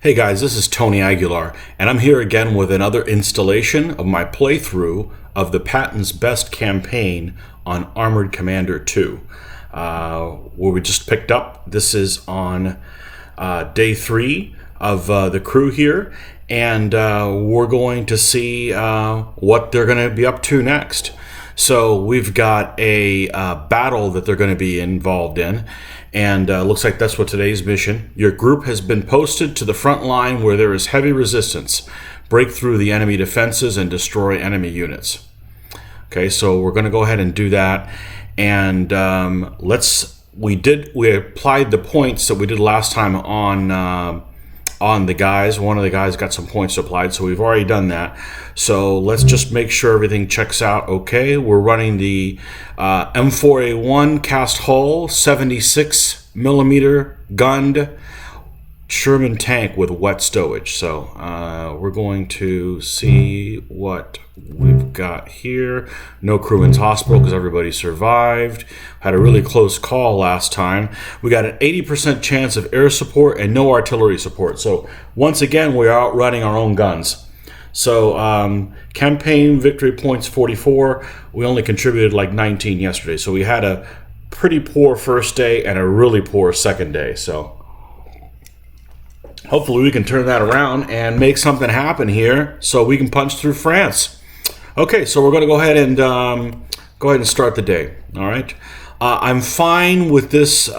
Hey guys, this is Tony Aguilar, and I'm here again with another installation of my playthrough of the Patton's Best campaign on Armored Commander 2, where we just picked up. This is on day 3 of the crew here, and we're going to see what they're going to be up to next. So we've got a battle that they're going to be involved in, and looks like that's what today's mission. Your group has been posted to the front line where there is heavy resistance. Break through the enemy defenses and destroy enemy units. Okay, so we're going to go ahead and do that, and we applied the points that we did last time on the guys. One of the guys got some points applied, so we've already done that. So let's just make sure everything checks out okay. We're running the M4A1 cast hull, 76 millimeter gunned Sherman tank with wet stowage. So we're going to see what we've got here. No crewmen's hospital because everybody survived. Had a really close call last time. We got an 80% chance of air support and no artillery support. So once again, we're outrunning our own guns. So campaign victory points 44. We only contributed like 19 yesterday. So we had a pretty poor first day and a really poor second day. So hopefully we can turn that around and make something happen here so we can punch through France. Okay, so we're going to go ahead and start the day. All right. I'm fine with this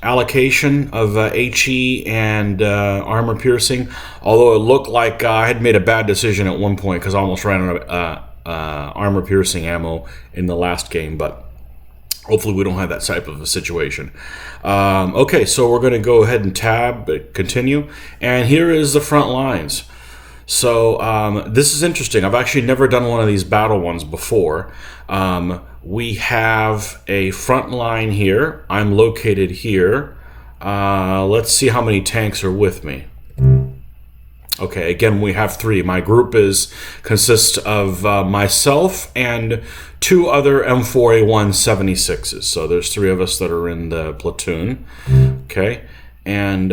allocation of HE and armor piercing, although it looked like I had made a bad decision at one point because I almost ran out of armor piercing ammo in the last game, but hopefully we don't have that type of a situation. Okay, so we're going to go ahead and tab, continue, and here is the front lines. So this is interesting. I've actually never done one of these battle ones before. We have a front line here. I'm located here. Let's see how many tanks are with me. Okay, again, we have 3. My group consists of myself and 2 other M4A1 76s. So there's 3 of us that are in the platoon. Okay, and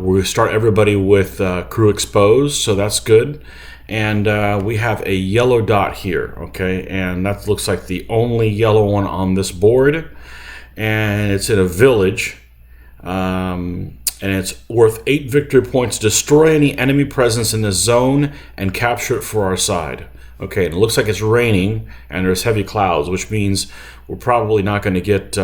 we start everybody with crew exposed, so that's good. And we have a yellow dot here, okay, and that looks like the only yellow one on this board, and it's in a village, and it's worth 8 victory points. Destroy any enemy presence in the zone and capture it for our side. Okay, and it looks like it's raining and there's heavy clouds, which means we're probably not going to get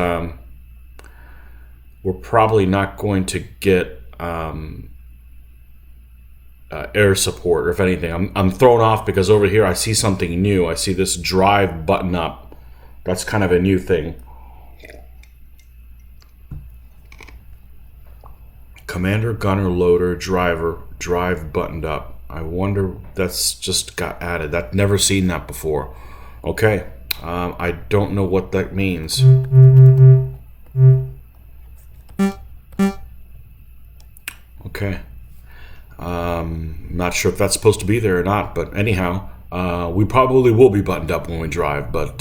air support, or if anything. I'm thrown off because over here I see something new. I see this drive button up. That's kind of a new thing. Commander, gunner, loader, drive buttoned up. I wonder, that's just got added. I've never seen that before. Okay, I don't know what that means. Okay. Not sure if that's supposed to be there or not, but anyhow, we probably will be buttoned up when we drive, but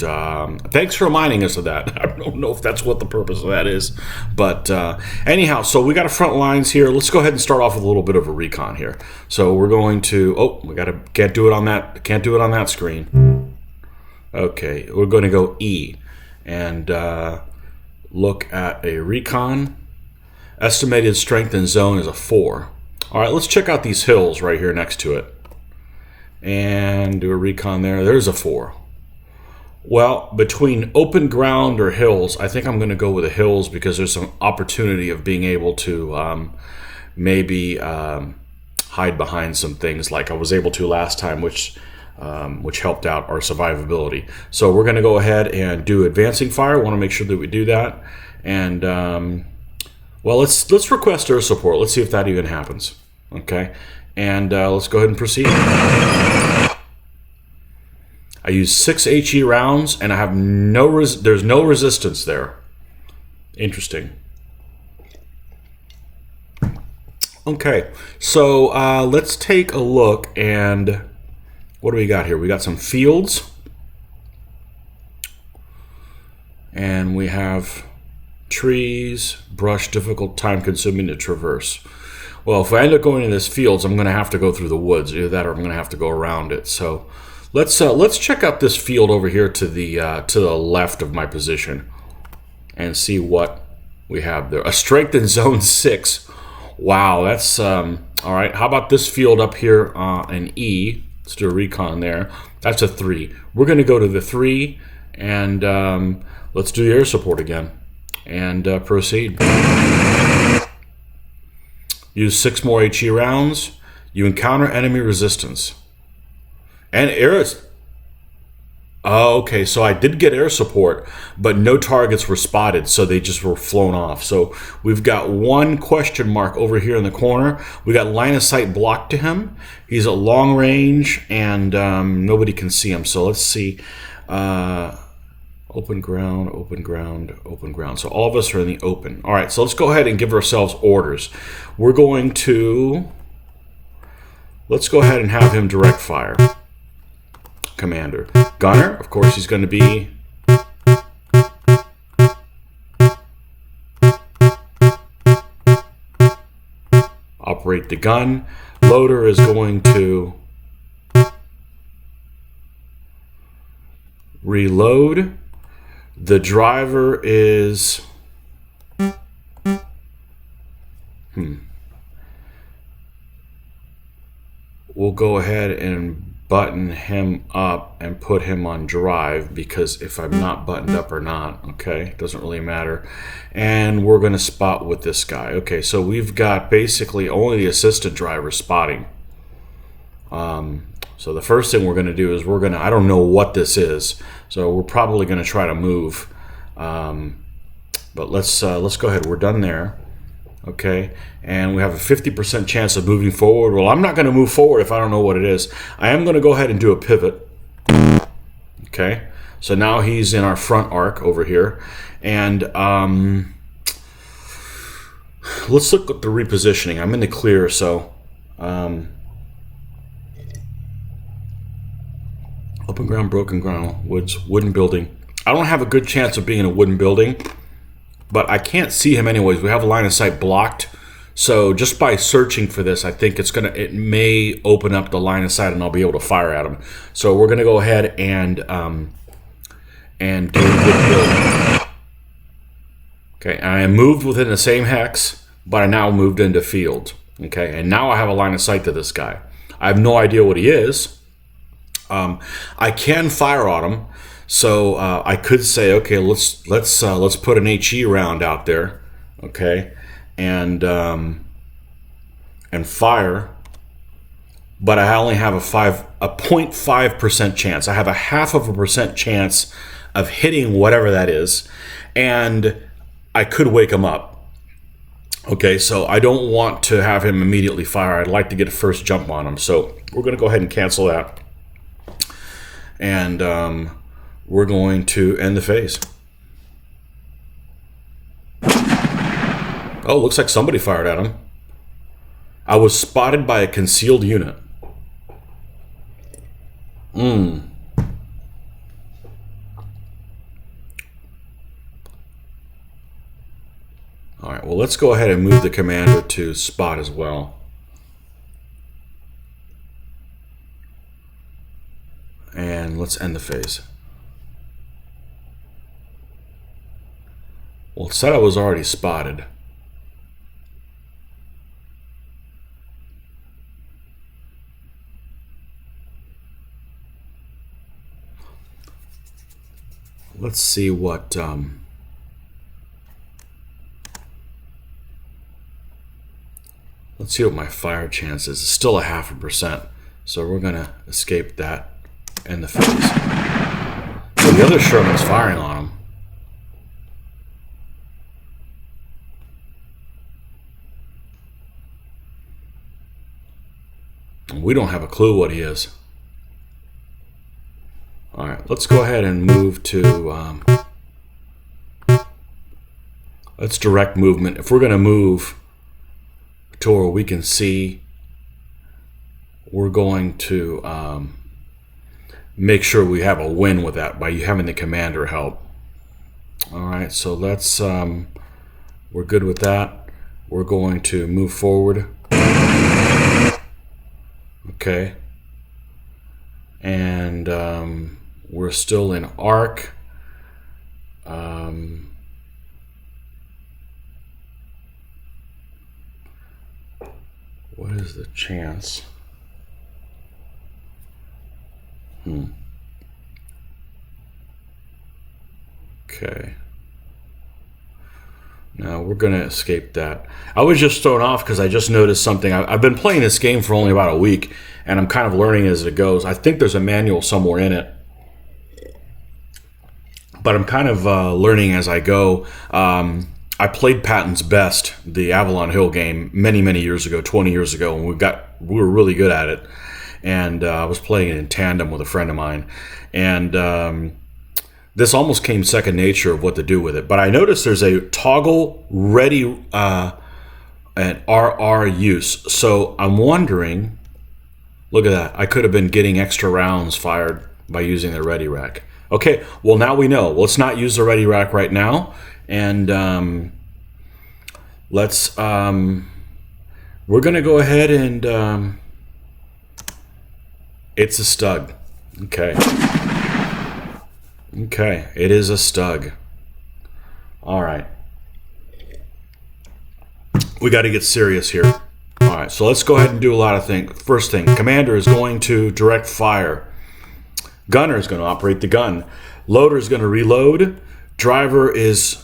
thanks for reminding us of that. I don't know if that's what the purpose of that is, but anyhow, so we got a front lines here. Let's go ahead and start off with a little bit of a recon here. So we're going to, can't do it on that screen. Okay, we're going to go E and look at a recon. Estimated strength in zone is a 4. All right, let's check out these hills right here next to it and do a recon there. There's a 4. Well, between open ground or hills, I think I'm going to go with the hills because there's some opportunity of being able to maybe hide behind some things like I was able to last time, which helped out our survivability. So we're going to go ahead and do advancing fire. I want to make sure that we do that. And well, let's request air support. Let's see if that even happens. Okay, and let's go ahead and proceed. I use 6 HE rounds, and I have there's no resistance there. Interesting. Okay, so let's take a look, and what do we got here? We got some fields, and we have trees, brush, difficult, time-consuming to traverse. Well, if I end up going in this fields, I'm going to have to go through the woods. Either that or I'm going to have to go around it. So let's check out this field over here to the left of my position and see what we have there. A strength in zone 6. Wow, that's all right. How about this field up here in E? Let's do a recon there. That's a 3. We're going to go to the 3 and let's do the air support again and proceed. Use 6 more HE rounds. You encounter enemy resistance. And air... Oh, okay, so I did get air support, but no targets were spotted, so they just were flown off. So we've got one question mark over here in the corner. We got line of sight blocked to him. He's at long range, and nobody can see him. So let's see. Open ground, open ground, open ground. So all of us are in the open. All right, so let's go ahead and give ourselves orders. We're going to... Let's go ahead and have him direct fire. Commander. Gunner, of course, he's going to be... Operate the gun. Loader is going to... Reload. The driver is... We'll go ahead and button him up and put him on drive, because if I'm not buttoned up or not, okay, doesn't really matter. And we're going to spot with this guy. Okay, so we've got basically only the assistant driver spotting. So the first thing we're going to do is we're going to, I don't know what this is, so we're probably going to try to move. But let's go ahead. We're done there. Okay, and we have a 50% chance of moving forward. Well, I'm not going to move forward if I don't know what it is. I am going to go ahead and do a pivot. Okay, so now he's in our front arc over here. And let's look at the repositioning. I'm in the clear, so... open ground, broken ground, woods, wooden building. I don't have a good chance of being in a wooden building, but I can't see him anyways. We have a line of sight blocked, so just by searching for this, I think it may open up the line of sight and I'll be able to fire at him. So we're gonna go ahead and do a good build. Okay, I am moved within the same hex, but I now moved into field. Okay, and now I have a line of sight to this guy. I have no idea what he is. I can fire on him. So I could say, okay, let's put an HE round out there, okay, and fire. But I only have a 0.5% chance. I have a 0.5% chance of hitting whatever that is, and I could wake him up. Okay, so I don't want to have him immediately fire. I'd like to get a first jump on him. So we're going to go ahead and cancel that, and we're going to end the phase. Oh, looks like somebody fired at him. I was spotted by a concealed unit. All right, well, let's go ahead and move the commander to spot as well. And let's end the phase. Well, it said I was already spotted. Let's see what... let's see what my fire chance is. It's still a 0.5%. So we're going to escape that and the phase. So the other Sherman's firing on him. We don't have a clue what he is. All right, let's go ahead and move to... let's direct movement. If we're going to move to where we can see, we're going to make sure we have a win with that by having the commander help. All right, so let's... we're good with that. We're going to move forward. Okay. And we're still in arc. What is the chance? Okay. Now we're going to escape that. I was just thrown off because I just noticed something. I've been playing this game for only about a week, and I'm kind of learning as it goes. I think there's a manual somewhere in it, but I'm kind of learning as I go. I played Patton's Best, the Avalon Hill game, many, many years ago, 20 years ago, and we were really good at it. And I was playing it in tandem with a friend of mine. And this almost came second nature of what to do with it. But I noticed there's a toggle ready and RR use. So I'm wondering, look at that. I could have been getting extra rounds fired by using the ready rack. Okay, well, now we know. Let's not use the ready rack right now. And let's, we're going to go ahead and, it's a Stug. Okay. Okay, it is a Stug. All right. We got to get serious here. All right, so let's go ahead and do a lot of things. First thing, commander is going to direct fire. Gunner is going to operate the gun. Loader is going to reload. Driver is...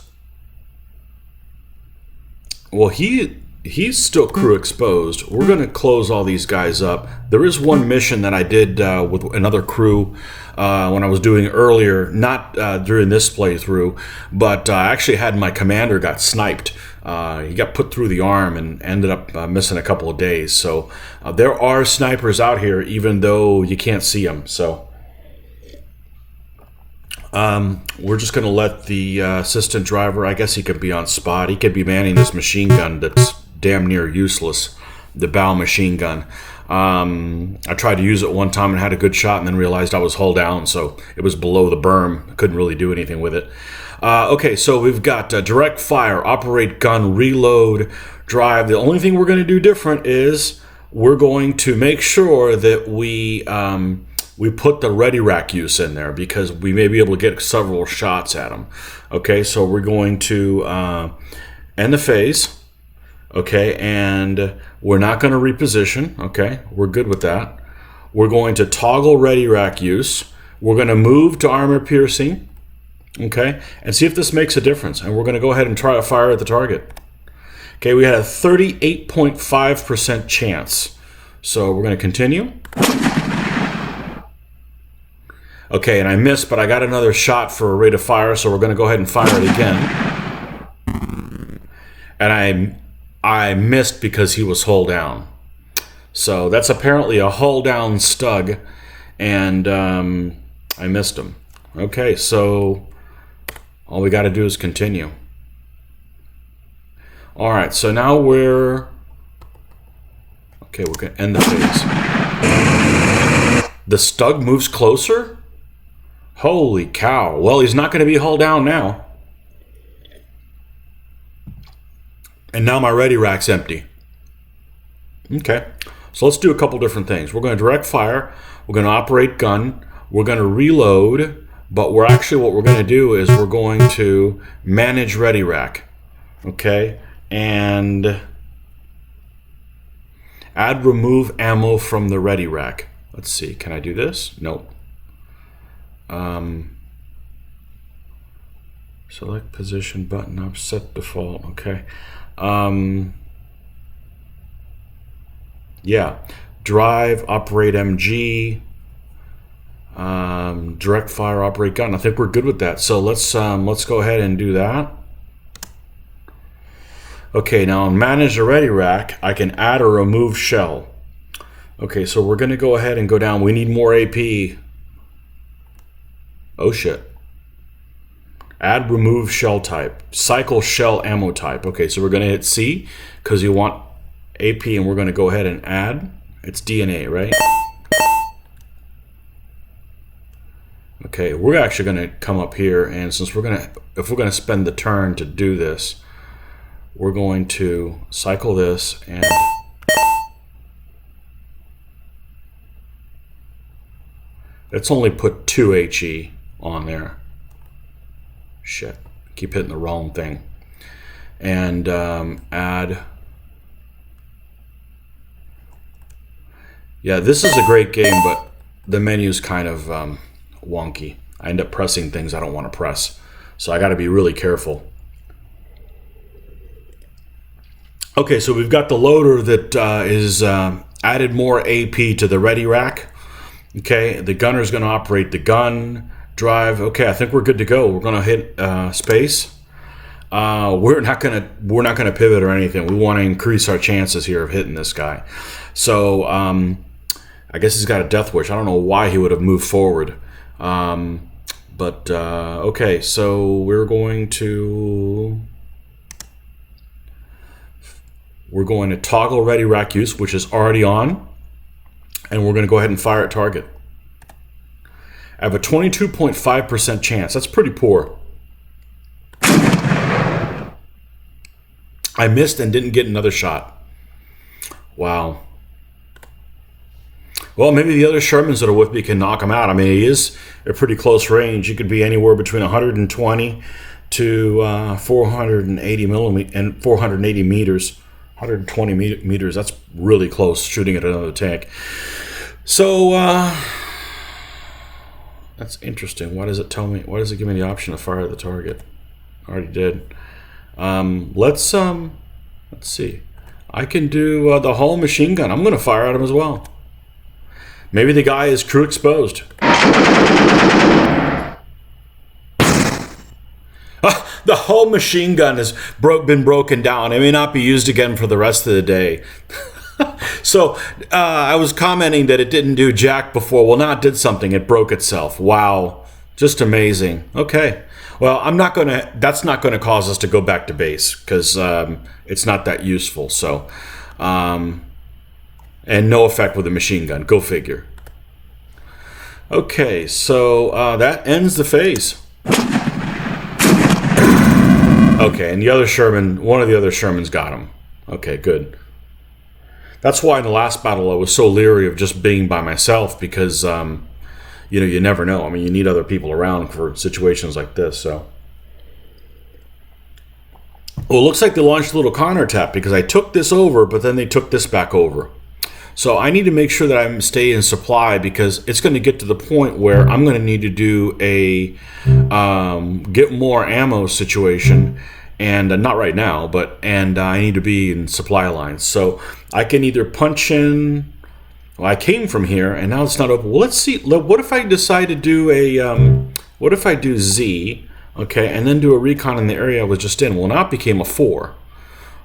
Well, he's still crew exposed. We're going to close all these guys up. There is one mission that I did with another crew when I was doing earlier, not during this playthrough, but I actually had my commander got sniped. He got put through the arm and ended up missing a couple of days. So there are snipers out here, even though you can't see them. So we're just going to let the assistant driver, I guess he could be on spot. He could be manning this machine gun that's damn near useless, the bow machine gun. I tried to use it one time and had a good shot and then realized I was hull down, so it was below the berm. I couldn't really do anything with it. Okay, so we've got direct fire, operate gun, reload, drive. The only thing we're going to do different is we're going to make sure that we put the ready rack use in there because we may be able to get several shots at them. Okay, so we're going to end the phase. Okay, and we're not going to reposition. Okay, we're good with that. We're going to toggle ready rack use. We're going to move to armor piercing. Okay, and see if this makes a difference. And we're going to go ahead and try to fire at the target. Okay, we had a 38.5% chance. So we're going to continue. Okay, and I missed, but I got another shot for a rate of fire, so we're going to go ahead and fire it again. And I missed because he was hull down. So that's apparently a hull down Stug, and I missed him. Okay, so all we got to do is continue. All right, so now we're... Okay, we're going to end the phase. The Stug moves closer? Holy cow. Well, he's not going to be hull down now. And now my ready rack's empty. Okay, so let's do a couple different things. We're going to direct fire. We're going to operate gun. We're going to reload. But what we're going to do is we're going to manage ready rack. Okay, and add remove ammo from the ready rack. Let's see, can I do this? Nope. Select position button up, set default. Okay. Yeah, drive, operate MG, direct fire, operate gun. I think we're good with that. So let's go ahead and do that. Okay, now in manage the ready rack, I can add or remove shell. Okay, so we're going to go ahead and go down. We need more AP. Oh shit. Add remove shell type. Cycle shell ammo type. Okay, so we're going to hit C because you want AP, and we're going to go ahead and add. It's DNA, right? Okay, we're actually going to come up here, and since if we're going to spend the turn to do this, we're going to cycle this and Let's only put 2 HE on there. Shit. Keep hitting the wrong thing. And add. Yeah, this is a great game, but the menu's kind of wonky. I end up pressing things I don't want to press. So I got to be really careful. Okay, so we've got the loader that is added more AP to the ready rack. Okay, the gunner's going to operate the gun, drive. Okay, I think we're good to go. We're going to hit space. We're not gonna pivot or anything. We want to increase our chances here of hitting this guy. So I guess he's got a death wish. I don't know why he would have moved forward. Okay, so we're going to toggle ready rack use, which is already on, and we're going to go ahead and fire at target. I have a 22.5% chance. That's pretty poor. I missed and didn't get another shot. Wow. Well, maybe the other Shermans that are with me can knock him out. I mean, he is a pretty close range. He could be anywhere between 120 to 480 millimeters and 480 meters. 120 meters. That's really close, shooting at another tank. So that's interesting. Why does it tell me? Why does it give me the option to fire at the target? I already did. Let's see. I can do the hull machine gun. I'm going to fire at him as well. Maybe the guy is crew exposed. The hull machine gun has been broken down. It may not be used again for the rest of the day. So I was commenting that it didn't do jack before. Well, now it did something. It broke itself. Wow. Just amazing. Okay. Well, that's not gonna cause us to go back to base because it's not that useful. So, and no effect with the machine gun. Go figure. Okay, so that ends the phase. Okay, and the other Sherman, one of the other Shermans got him. Okay, good. That's why in the last battle I was so leery of just being by myself because. You never know. I mean, you need other people around for situations like this. So, well, it looks like they launched a little counterattack because I took this over, but then they took this back over. So I need to make sure that I stay in supply because it's going to get to the point where I'm going to need to do a get more ammo situation, and not right now, and I need to be in supply lines. So I can either punch in. Well, I came from here, and now it's not open. Well, let's see. What if I decide to do what if I do Z, okay, and then do a recon in the area I was just in? Well, now it became a 4.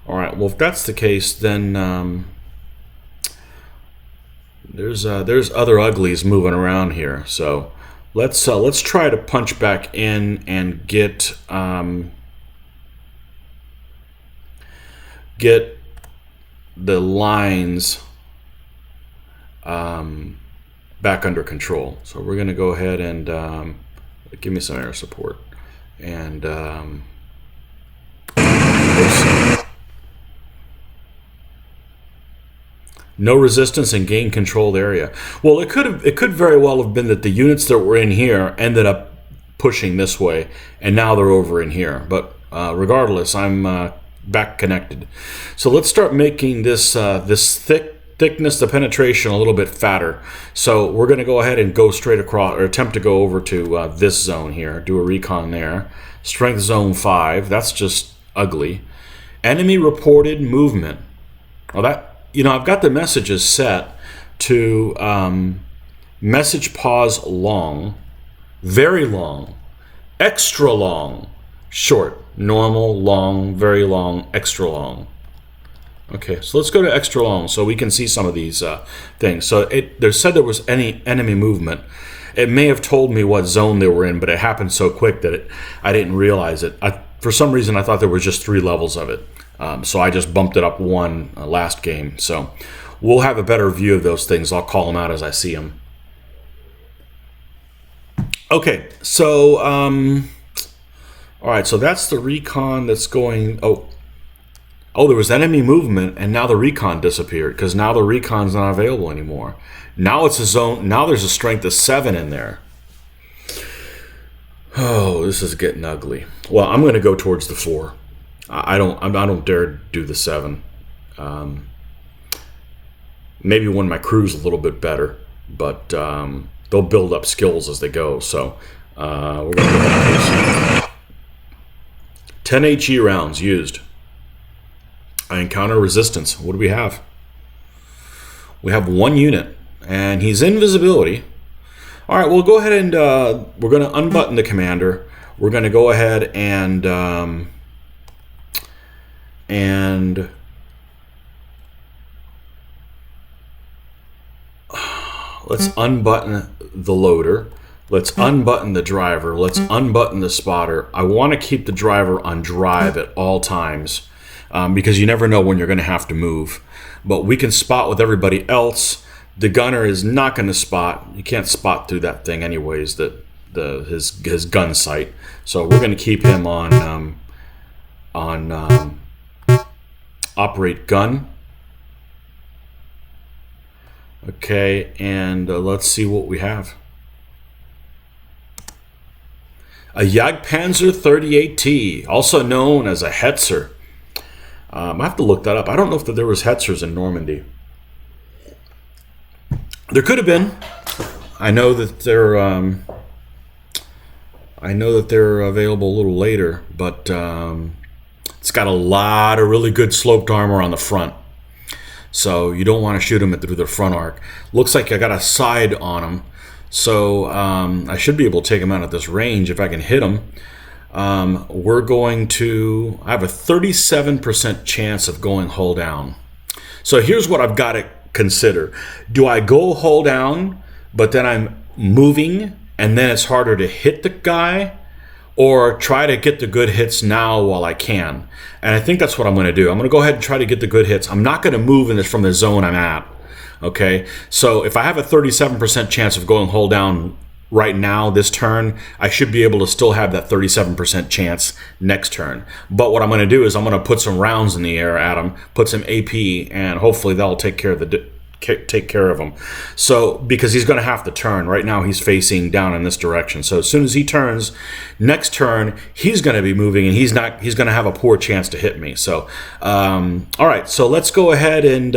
All right. Well, if that's the case, then there's other uglies moving around here. So let's try to punch back in and get the lines. Back under control. So we're going to go ahead and give me some air support. And no resistance and gain controlled area. Well, it could very well have been that the units that were in here ended up pushing this way, and now they're over in here. But regardless, I'm back connected. So let's start making this thickness, the penetration, a little bit fatter. So we're going to go ahead and go straight across, or attempt to go over to this zone here. Do a recon there. Strength zone 5. That's just ugly. Enemy reported movement. Well, I've got the messages set to message pause long, very long, extra long, short, normal, long, very long, extra long. Okay, so let's go to extra long so we can see some of these things. So they said there was any enemy movement. It may have told me what zone they were in, but it happened so quick that I didn't realize it. For some reason, I thought there was just 3 levels of it. So I just bumped it up 1 last game. So we'll have a better view of those things. I'll call them out as I see them. Okay, so all right, so that's the recon that's going. Oh, Oh, there was enemy movement, and now the Recon disappeared because now the Recon's not available anymore. Now it's a zone. Now there's a strength of 7 in there. Oh, this is getting ugly. Well, I'm going to go towards the 4. I don't dare do the 7. Maybe when my crew's a little bit better, but they'll build up skills as they go. So we're going to go ahead and 10 HE rounds used. I encounter resistance. What do we have? We have 1 unit, and he's invisibility. All right, we'll go ahead and we're going to unbutton the commander. We're going to go ahead and let's unbutton the loader. Let's unbutton the driver. Let's unbutton the spotter. I want to keep the driver on drive at all times because you never know when you're going to have to move. But we can spot with everybody else. The gunner is not going to spot. You can't spot through that thing anyways, his gun sight. So we're going to keep him on operate gun. Okay, and let's see what we have. A Yak Panzer 38T, also known as a Hetzer. I have to look that up. I don't know if there was Hetzers in Normandy. There could have been. I know that they're available a little later, but it's got a lot of really good sloped armor on the front. So you don't want to shoot them through the front arc. Looks like I got a side on them. So I should be able to take them out at this range if I can hit them. We're going to... I have a 37% chance of going hull down. So here's what I've got to consider. Do I go hull down, but then I'm moving, and then it's harder to hit the guy? Or try to get the good hits now while I can? And I think that's what I'm going to do. I'm going to go ahead and try to get the good hits. I'm not going to move from the zone I'm at. Okay, so if I have a 37% chance of going hull down right now, this turn, I should be able to still have that 37% chance next turn. But what I'm going to do is I'm going to put some rounds in the air at him, put some AP, and hopefully that'll take care of him. So because he's going to have to turn. Right now he's facing down in this direction. So as soon as he turns, next turn he's going to be moving, and he's going to have a poor chance to hit me. So all right, so let's go ahead and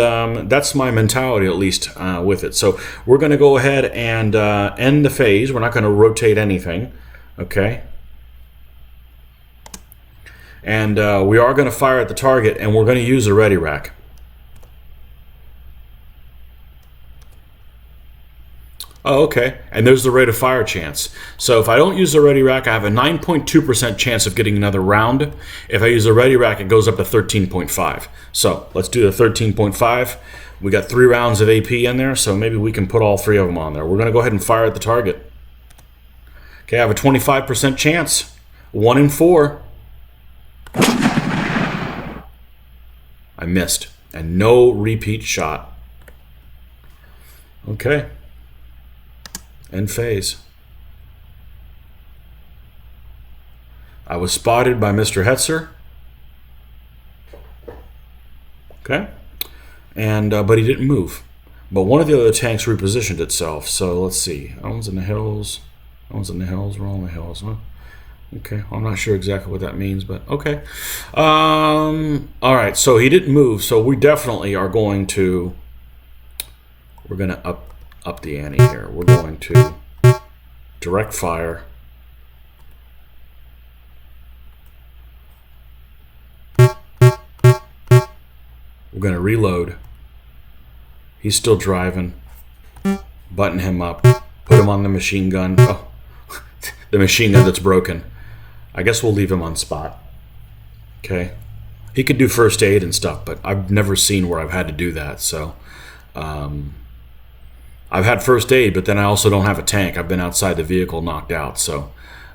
that's my mentality, at least with it. So we're going to go ahead and end the phase. We're not going to rotate anything. Okay, and we are going to fire at the target, and we're going to use a ready rack. Oh, okay. And there's the rate of fire chance. So if I don't use the ready rack, I have a 9.2% chance of getting another round. If I use the ready rack, it goes up to 13.5. So let's do the 13.5. We got 3 rounds of AP in there, so maybe we can put all 3 of them on there. We're going to go ahead and fire at the target. Okay, I have a 25% chance. 1 in 4. I missed. And no repeat shot. Okay. End phase. I was spotted by Mr. Hetzer. Okay. And but he didn't move. But one of the other tanks repositioned itself. So let's see. That one's in the hills. That one's in the hills. We're all in the hills, huh? Okay. I'm not sure exactly what that means, but okay. All right. So he didn't move. So we definitely are going to... We're going to up the ante here. We're going to direct fire. We're going to reload. He's still driving. Button him up. Put him on the machine gun. Oh, the machine gun that's broken. I guess we'll leave him on spot. Okay. He could do first aid and stuff, but I've never seen where I've had to do that, so... I've had first aid, but then I also don't have a tank. I've been outside the vehicle knocked out. So,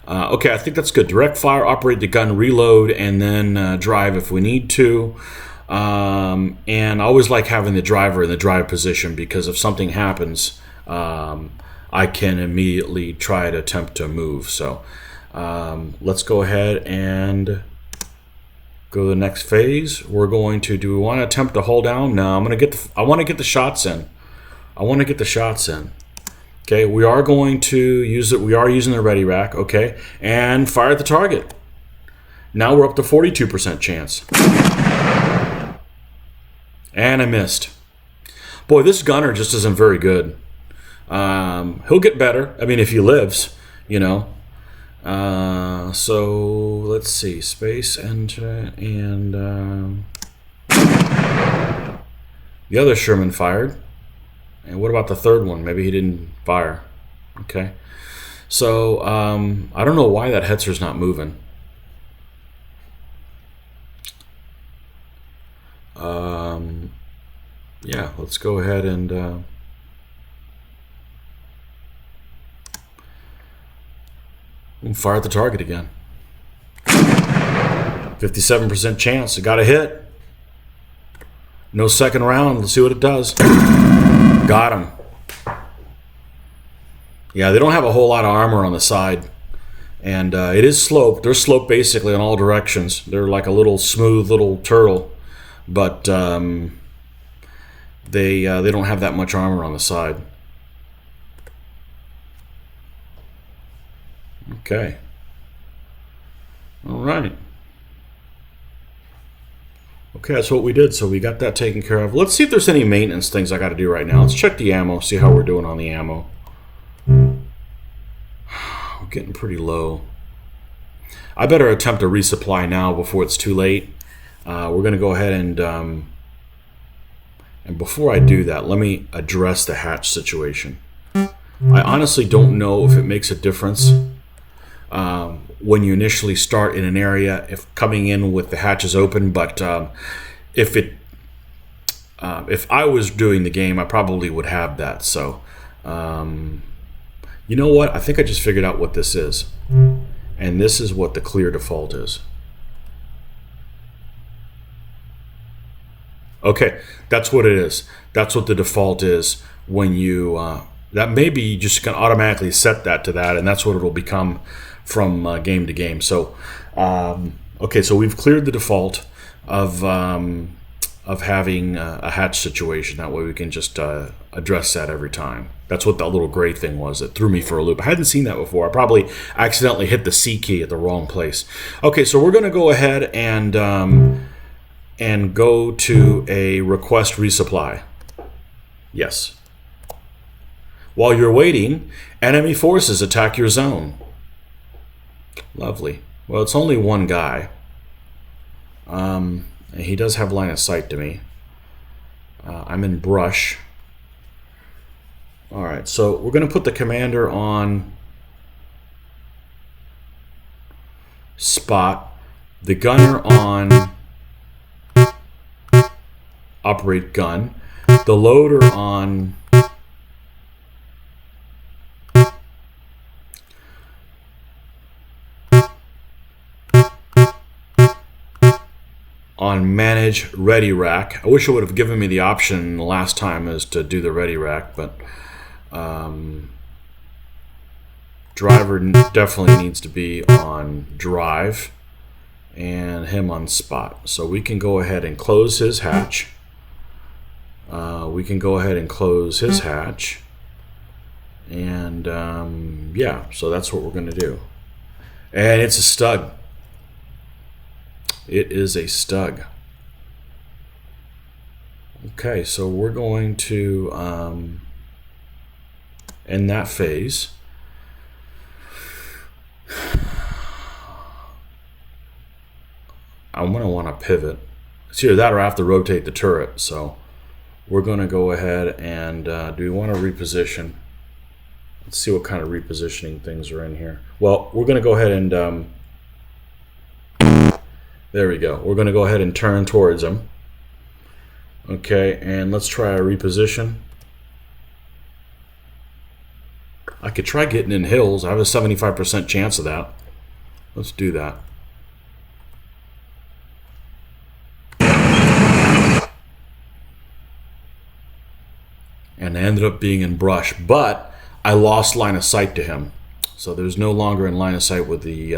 okay, I think that's good. Direct fire, operate the gun, reload, and then drive if we need to. And I always like having the driver in the drive position because if something happens, I can immediately try to attempt to move. So let's go ahead and Go to the next phase. We're going to, do we want to attempt to hold down? No, I want to get the shots in. I want to get the shots in. Okay, we are going to use it. We are using the ready rack. Okay, and fire at the target. Now we're up to 42% chance. And I missed. Boy, this gunner just isn't very good. He'll get better. I mean, if he lives, you know. So let's see, space enter, and the other Sherman fired. And what about the third one? Maybe he didn't fire. Okay. So I don't know why that Hetzer's not moving. Yeah, let's go ahead and fire at the target again. 57% chance. It got a hit. No second round. Let's see what it does. Got him. Yeah, they don't have a whole lot of armor on the side. And it is sloped. They're sloped basically in all directions. They're like a little smooth little turtle. But they don't have that much armor on the side. Okay. All right. Okay, that's what we did. So we got that taken care of. Let's see if there's any maintenance things I got to do right now. Let's check the ammo, see how we're doing on the ammo. We're getting pretty low. I better attempt to resupply now before it's too late. We're going to go ahead and before I do that, let me address the hatch situation. I honestly don't know if it makes a difference when you initially start in an area, if coming in with the hatches open, but if I was doing the game, I probably would have that. So, you know what? I think I just figured out what this is. And this is what the clear default is. Okay, that's what it is. That's what the default is when you... that maybe you just can automatically set that to that, and that's what it'll become from game to game. So, okay, so we've cleared the default of having a hatch situation. That way we can just address that every time. That's what that little gray thing was that threw me for a loop. I hadn't seen that before. I probably accidentally hit the C key at the wrong place. Okay, so we're going to go ahead and go to a request resupply. Yes. While you're waiting, enemy forces attack your zone. Lovely. Well, it's only one guy. And he does have line of sight to me. I'm in brush. Alright, so we're going to put the commander on spot. The gunner on operate gun. The loader on manage ready rack. I wish it would have given me the option the last time as to do the ready rack, but driver definitely needs to be on drive and him on spot. So we can go ahead and close his hatch. And yeah, so that's what we're going to do. And it's a Stug. It is a Stug. Okay, so we're going to end that phase. I'm going to want to pivot. It's either that or I have to rotate the turret. So we're going to go ahead and do we want to reposition? Let's see what kind of repositioning things are in here. Well, we're going to go ahead and there we go. We're going to go ahead and turn towards him. Okay, and let's try a reposition. I could try getting in hills. I have a 75% chance of that. Let's do that. And I ended up being in brush, but I lost line of sight to him. So there's no longer in line of sight with the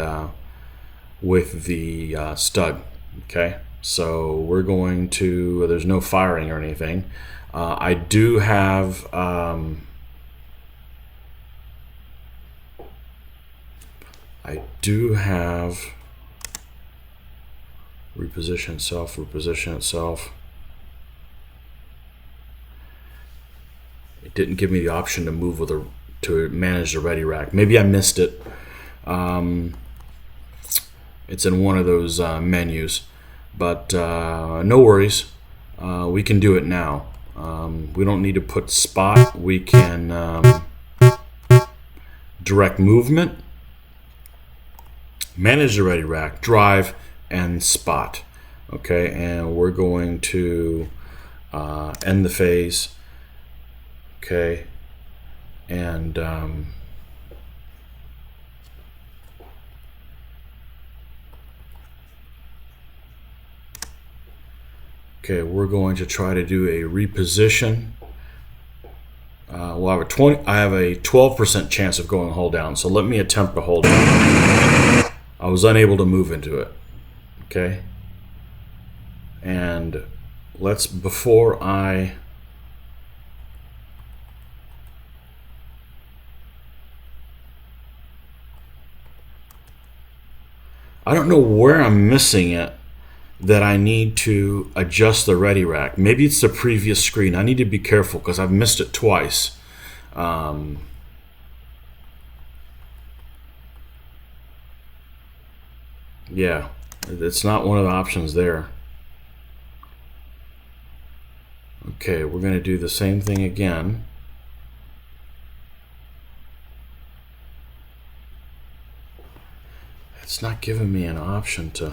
Stug. Okay, so we're going to, there's no firing or anything. I do have reposition itself. It didn't give me the option to move with to manage the ready rack. Maybe I missed it. It's in one of those menus, but no worries. We can do it now. We don't need to put spot. We can direct movement, manage the ready rack, drive, and spot. Okay, and we're going to end the phase. Okay, and okay, we're going to try to do a reposition. We'll have I have a 12% chance of going hold down, so let me attempt to hold down. I was unable to move into it. Okay, and before I don't know where I'm missing it that I need to adjust the ready rack. Maybe it's the previous screen. I need to be careful because I've missed it twice. Yeah, it's not one of the options there. Okay, we're going to do the same thing again. It's not giving me an option to...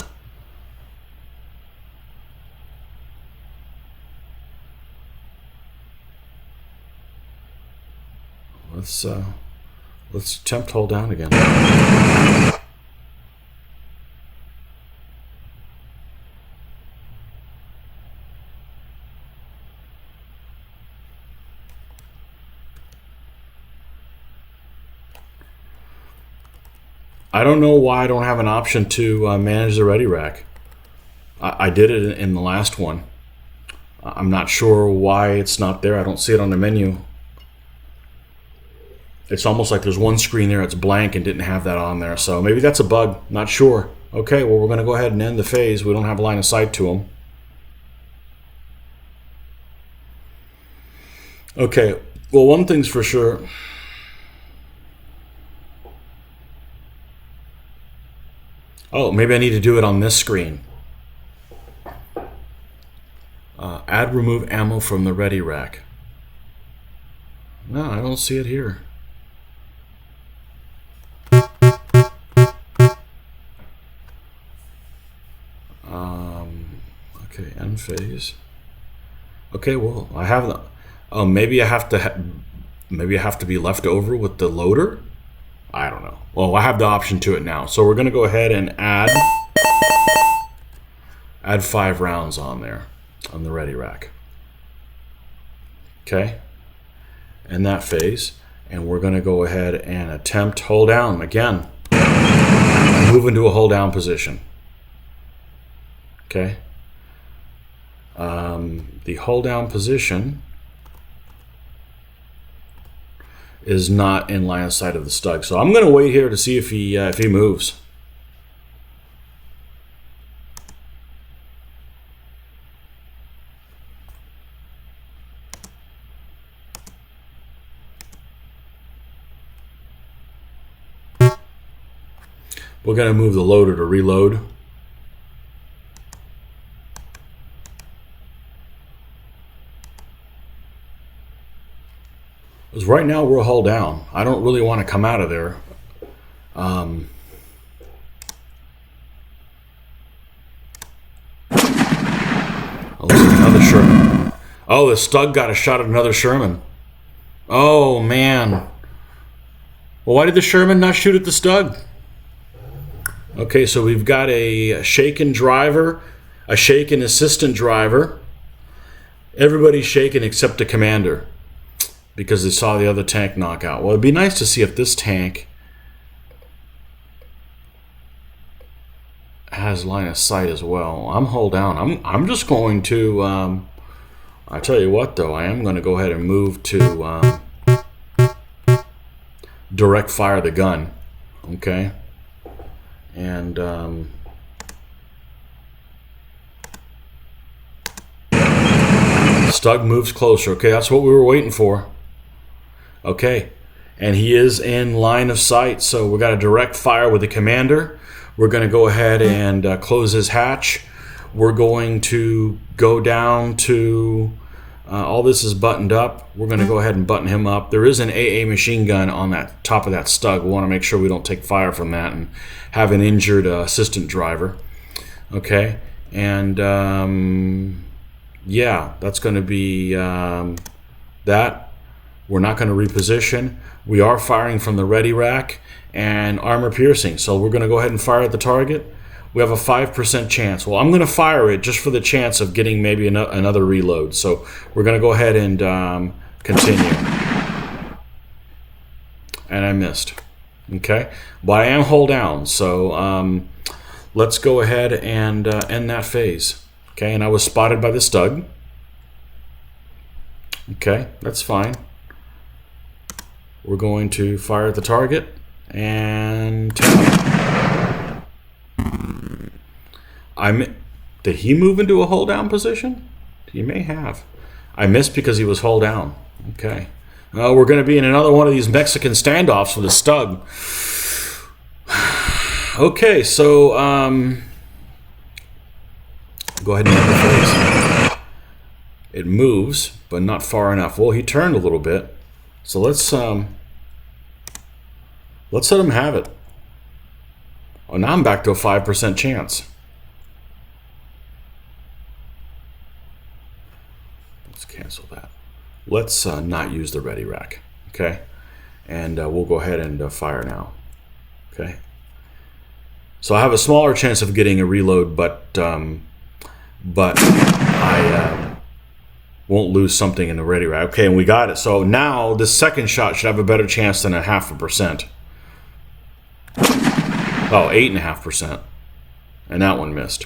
Let's attempt hold down again. I don't know why I don't have an option to manage the ready rack. I did it in the last one. I'm not sure why it's not there. I don't see it on the menu. It's almost like there's one screen there that's blank and didn't have that on there. So maybe that's a bug. Not sure. Okay, well, we're going to go ahead and end the phase. We don't have line of sight to them. Okay, well, one thing's for sure. Oh, maybe I need to do it on this screen. Add remove ammo from the ready rack. No, I don't see it here. Okay, end phase. Okay, well, I have the... Oh, maybe I have to be left over with the loader? I don't know. Well, I have the option to it now. So we're going to go ahead and add 5 rounds on there, on the ready rack. Okay, and that phase. And we're going to go ahead and attempt hold down again. Move into a hold down position. Okay. The hold down position is not in line of sight of the Stug. So I'm going to wait here to see if he moves. We're going to move the loader to reload. Because right now we're hull down. I don't really want to come out of there. Oh, there's another Sherman. Oh, the Stug got a shot at another Sherman. Oh, man. Well, why did the Sherman not shoot at the Stug? Okay, so we've got a shaken driver, a shaken assistant driver. Everybody's shaken except the commander because they saw the other tank knock out. Well, it'd be nice to see if this tank... has line of sight as well. I'm hull down. I'm just going to. I tell you what, though, I am going to go ahead and move to direct fire the gun. Okay, and Stug moves closer. Okay, that's what we were waiting for. Okay, and he is in line of sight, so we got a direct fire with the commander. We're going to go ahead and close his hatch. We're going to go down to all this is buttoned up. We're going to go ahead and button him up. There is an AA machine gun on that top of that Stug. We want to make sure we don't take fire from that and have an injured assistant driver. Okay, and yeah, that's going to be that. We're not going to reposition. We are firing from the ready rack and armor piercing. So we're going to go ahead and fire at the target. We have a 5% chance. Well, I'm going to fire it just for the chance of getting maybe another reload. So we're going to go ahead and continue. And I missed. Okay. But I am hull down. So let's go ahead and end that phase. Okay. And I was spotted by the Stug. Okay. That's fine. We're going to fire at the target and tap. Did he move into a hull down position? He may have. I missed because he was hull down. Okay. We're going to be in another one of these Mexican standoffs with a Stug. Okay, so go ahead and end the phase. It moves, but not far enough. Well, he turned a little bit. So let's let him have it. Oh, now I'm back to a 5% chance. Let's cancel that. Let's not use the ready rack. Okay, and we'll go ahead and fire now. Okay. So I have a smaller chance of getting a reload, but I won't lose something in the ready rack. Okay, and we got it. So now the second shot should have a better chance than 0.5%. Oh, 8.5%. And that one missed.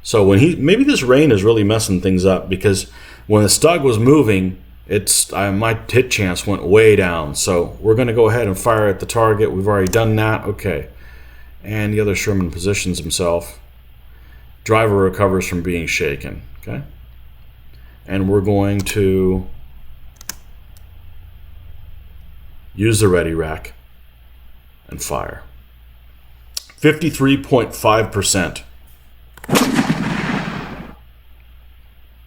So when maybe this rain is really messing things up, because when the Stug was moving, my hit chance went way down. So we're going to go ahead and fire at the target. We've already done that. Okay. And the other Sherman positions himself. Driver recovers from being shaken. Okay. And we're going to use the ready rack and fire. 53.5%.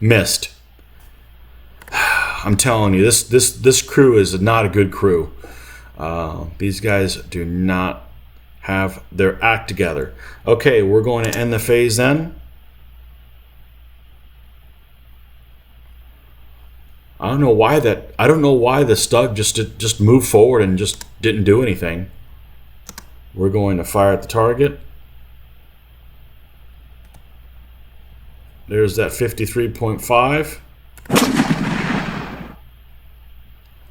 Missed. I'm telling you, this crew is not a good crew. These guys do not have their act together. Okay, we're going to end the phase then. I don't know why the Stug just moved forward and just didn't do anything. We're going to fire at the target. There's that 53.5.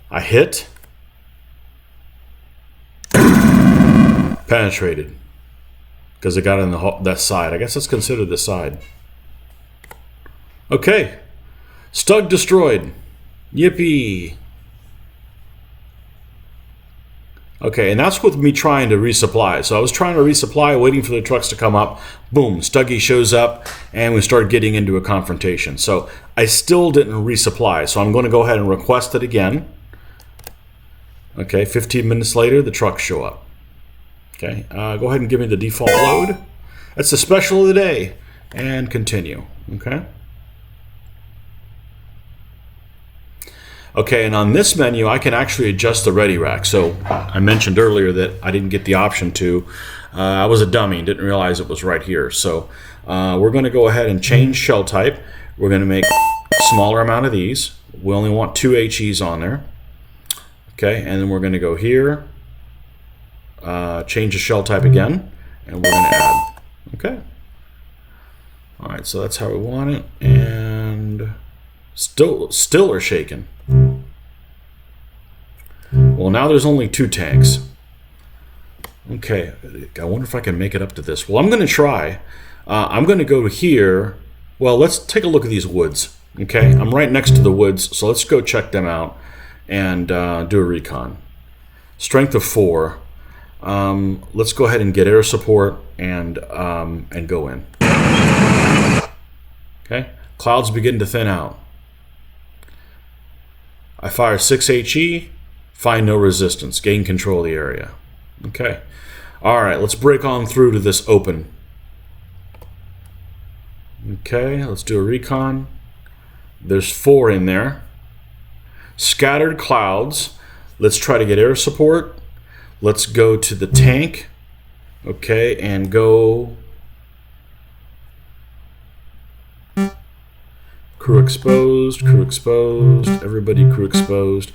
I hit. Penetrated. Because it got in that side. I guess that's considered the side. Okay. Stug destroyed. Yippee. Okay, and that's with me trying to resupply. So I was trying to resupply, waiting for the trucks to come up. Boom, Stuggy shows up, and we started getting into a confrontation. So I still didn't resupply, so I'm going to go ahead and request it again. Okay, 15 minutes later, the trucks show up. Okay, go ahead and give me the default load. That's the special of the day. And continue, okay? Okay, and on this menu, I can actually adjust the ready rack. So I mentioned earlier that I didn't get the option to. I was a dummy and didn't realize it was right here. So we're going to go ahead and change shell type. We're going to make a smaller amount of these. We only want 2 HEs on there. Okay, and then we're going to go here, change the shell type again, and we're going to add. Okay. All right, so that's how we want it. And still are shaken. Well, now there's only 2 tanks. Okay, I wonder if I can make it up to this. Well, I'm going to try. I'm going to go to here. Well, let's take a look at these woods. Okay, I'm right next to the woods, so let's go check them out and do a recon. Strength of 4. Let's go ahead and get air support and go in. Okay, clouds begin to thin out. I fire 6 HE, find no resistance, gain control of the area. Okay, all right, let's break on through to this open. Okay, let's do a recon. There's 4 in there. Scattered clouds. Let's try to get air support. Let's go to the tank. Okay, and go. Crew exposed, everybody crew exposed.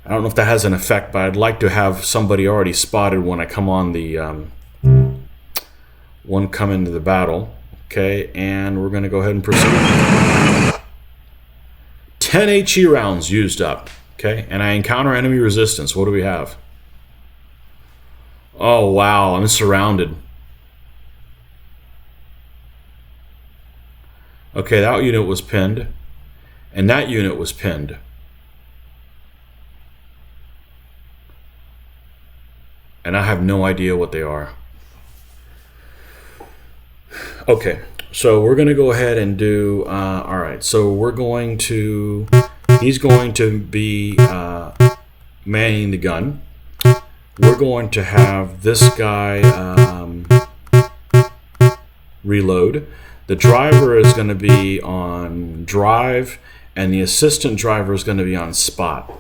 I don't know if that has an effect, but I'd like to have somebody already spotted when I come on the one come into the battle. Okay, and we're going to go ahead and proceed. 10 HE rounds used up. Okay, and I encounter enemy resistance. What do we have? Oh, wow, I'm surrounded. Okay, that unit was pinned, and that unit was pinned. And I have no idea what they are. Okay, so we're going to go ahead and do, all right, so we're going to, he's going to be manning the gun. We're going to have this guy reload. The driver is going to be on drive, and the assistant driver is going to be on spot.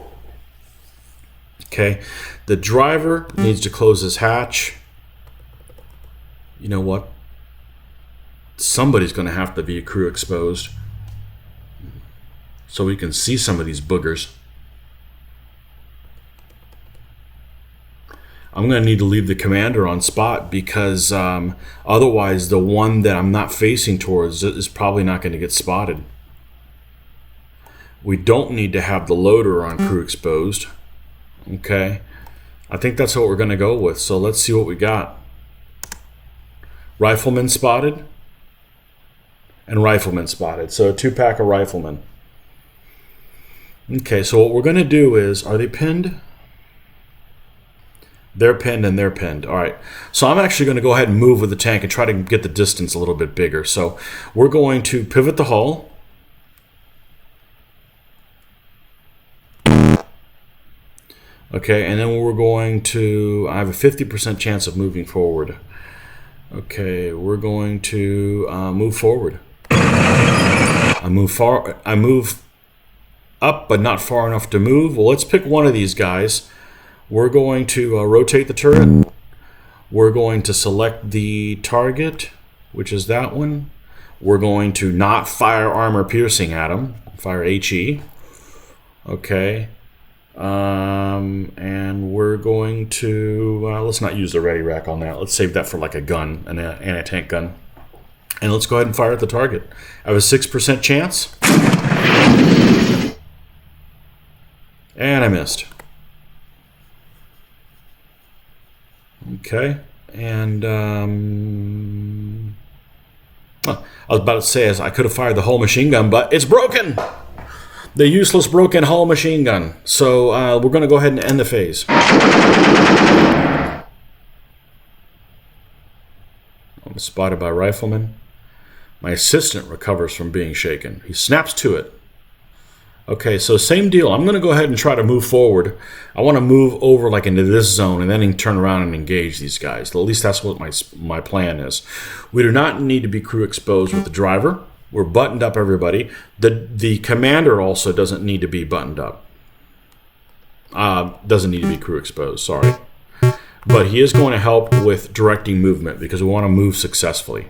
Okay, the driver needs to close his hatch. You know what? Somebody's going to have to be crew exposed so we can see some of these boogers. I'm going to need to leave the commander on spot because otherwise the one that I'm not facing towards is probably not going to get spotted. We don't need to have the loader on crew exposed. Okay, I think that's what we're going to go with. So let's see what we got. Rifleman spotted and rifleman spotted. So a 2-pack of riflemen. Okay, so what we're going to do is, are they pinned? They're pinned and they're pinned. All right, so I'm actually going to go ahead and move with the tank and try to get the distance a little bit bigger. So we're going to pivot the hull. Okay, and then we're going to, I have a 50% chance of moving forward. Okay, we're going to move forward. I move up, but not far enough to move. Well, let's pick one of these guys. We're going to rotate the turret. We're going to select the target, which is that one. We're going to not fire armor piercing at him. Fire HE. Okay. And we're going to, let's not use the ready rack on that. Let's save that for like a gun, an anti-tank gun. And let's go ahead and fire at the target. I have a 6% chance. And I missed. Okay. And, I was about to say, I could have fired the whole machine gun, but it's broken! The useless broken hull machine gun. So we're going to go ahead and end the phase. I'm spotted by rifleman. My assistant recovers from being shaken. He snaps to it. Okay, so same deal. I'm going to go ahead and try to move forward. I want to move over like into this zone and then turn around and engage these guys. At least that's what my plan is. We do not need to be crew exposed with the driver. We're buttoned up, everybody. The commander also doesn't need to be buttoned up. Doesn't need to be crew exposed, sorry. But he is going to help with directing movement because we want to move successfully.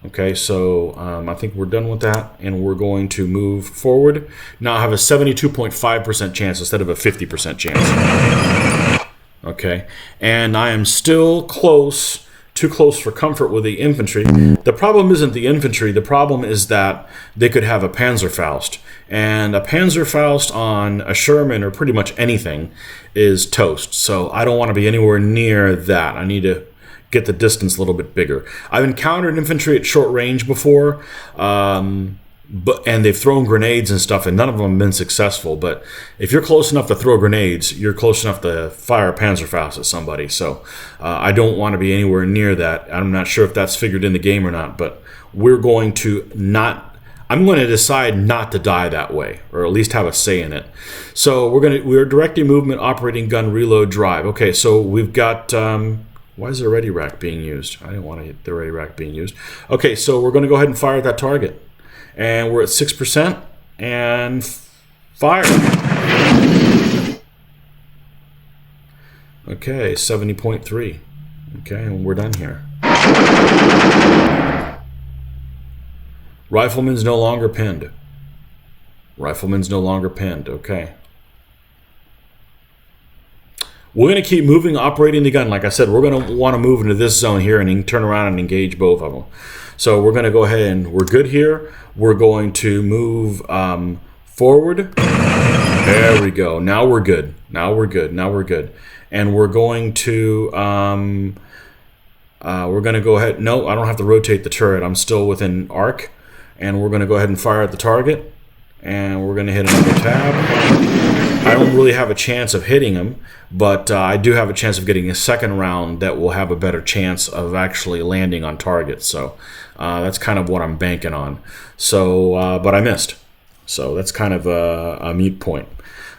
Okay, so I think we're done with that, and we're going to move forward. Now I have a 72.5% chance instead of a 50% chance. Okay, and I am still close too close for comfort with the infantry. The problem isn't the infantry. The problem is that they could have a Panzerfaust. And a Panzerfaust on a Sherman or pretty much anything is toast. So I don't want to be anywhere near that. I need to get the distance a little bit bigger. I've encountered infantry at short range before, and they've thrown grenades and stuff, and none of them have been successful. But if you're close enough to throw grenades, you're close enough to fire a Panzerfaust at somebody. So I don't want to be anywhere near that. I'm not sure if that's figured in the game or not, but we're going to not. I'm going to decide not to die that way, or at least have a say in it. So we're directing movement, operating gun, reload, drive. Okay, so we've got. Why is the ready rack being used? I didn't want to hit the ready rack being used. Okay, so we're going to go ahead and fire at that target. And we're at 6%. And fire. Okay, 70.3. Okay, and we're done here. Rifleman's no longer pinned. Rifleman's no longer pinned. Okay. We're going to keep moving, operating the gun. Like I said, we're going to want to move into this zone here and turn around and engage both of them. So we're going to go ahead and we're good here. We're going to move forward. There we go. Now we're good. Now we're good. Now we're good. And we're going to go ahead. No, I don't have to rotate the turret. I'm still within arc. And we're going to go ahead and fire at the target. And we're going to hit another tab. I don't really have a chance of hitting him, but I do have a chance of getting a second round that will have a better chance of actually landing on target. So that's kind of what I'm banking on. So, but I missed. So that's kind of a mute point.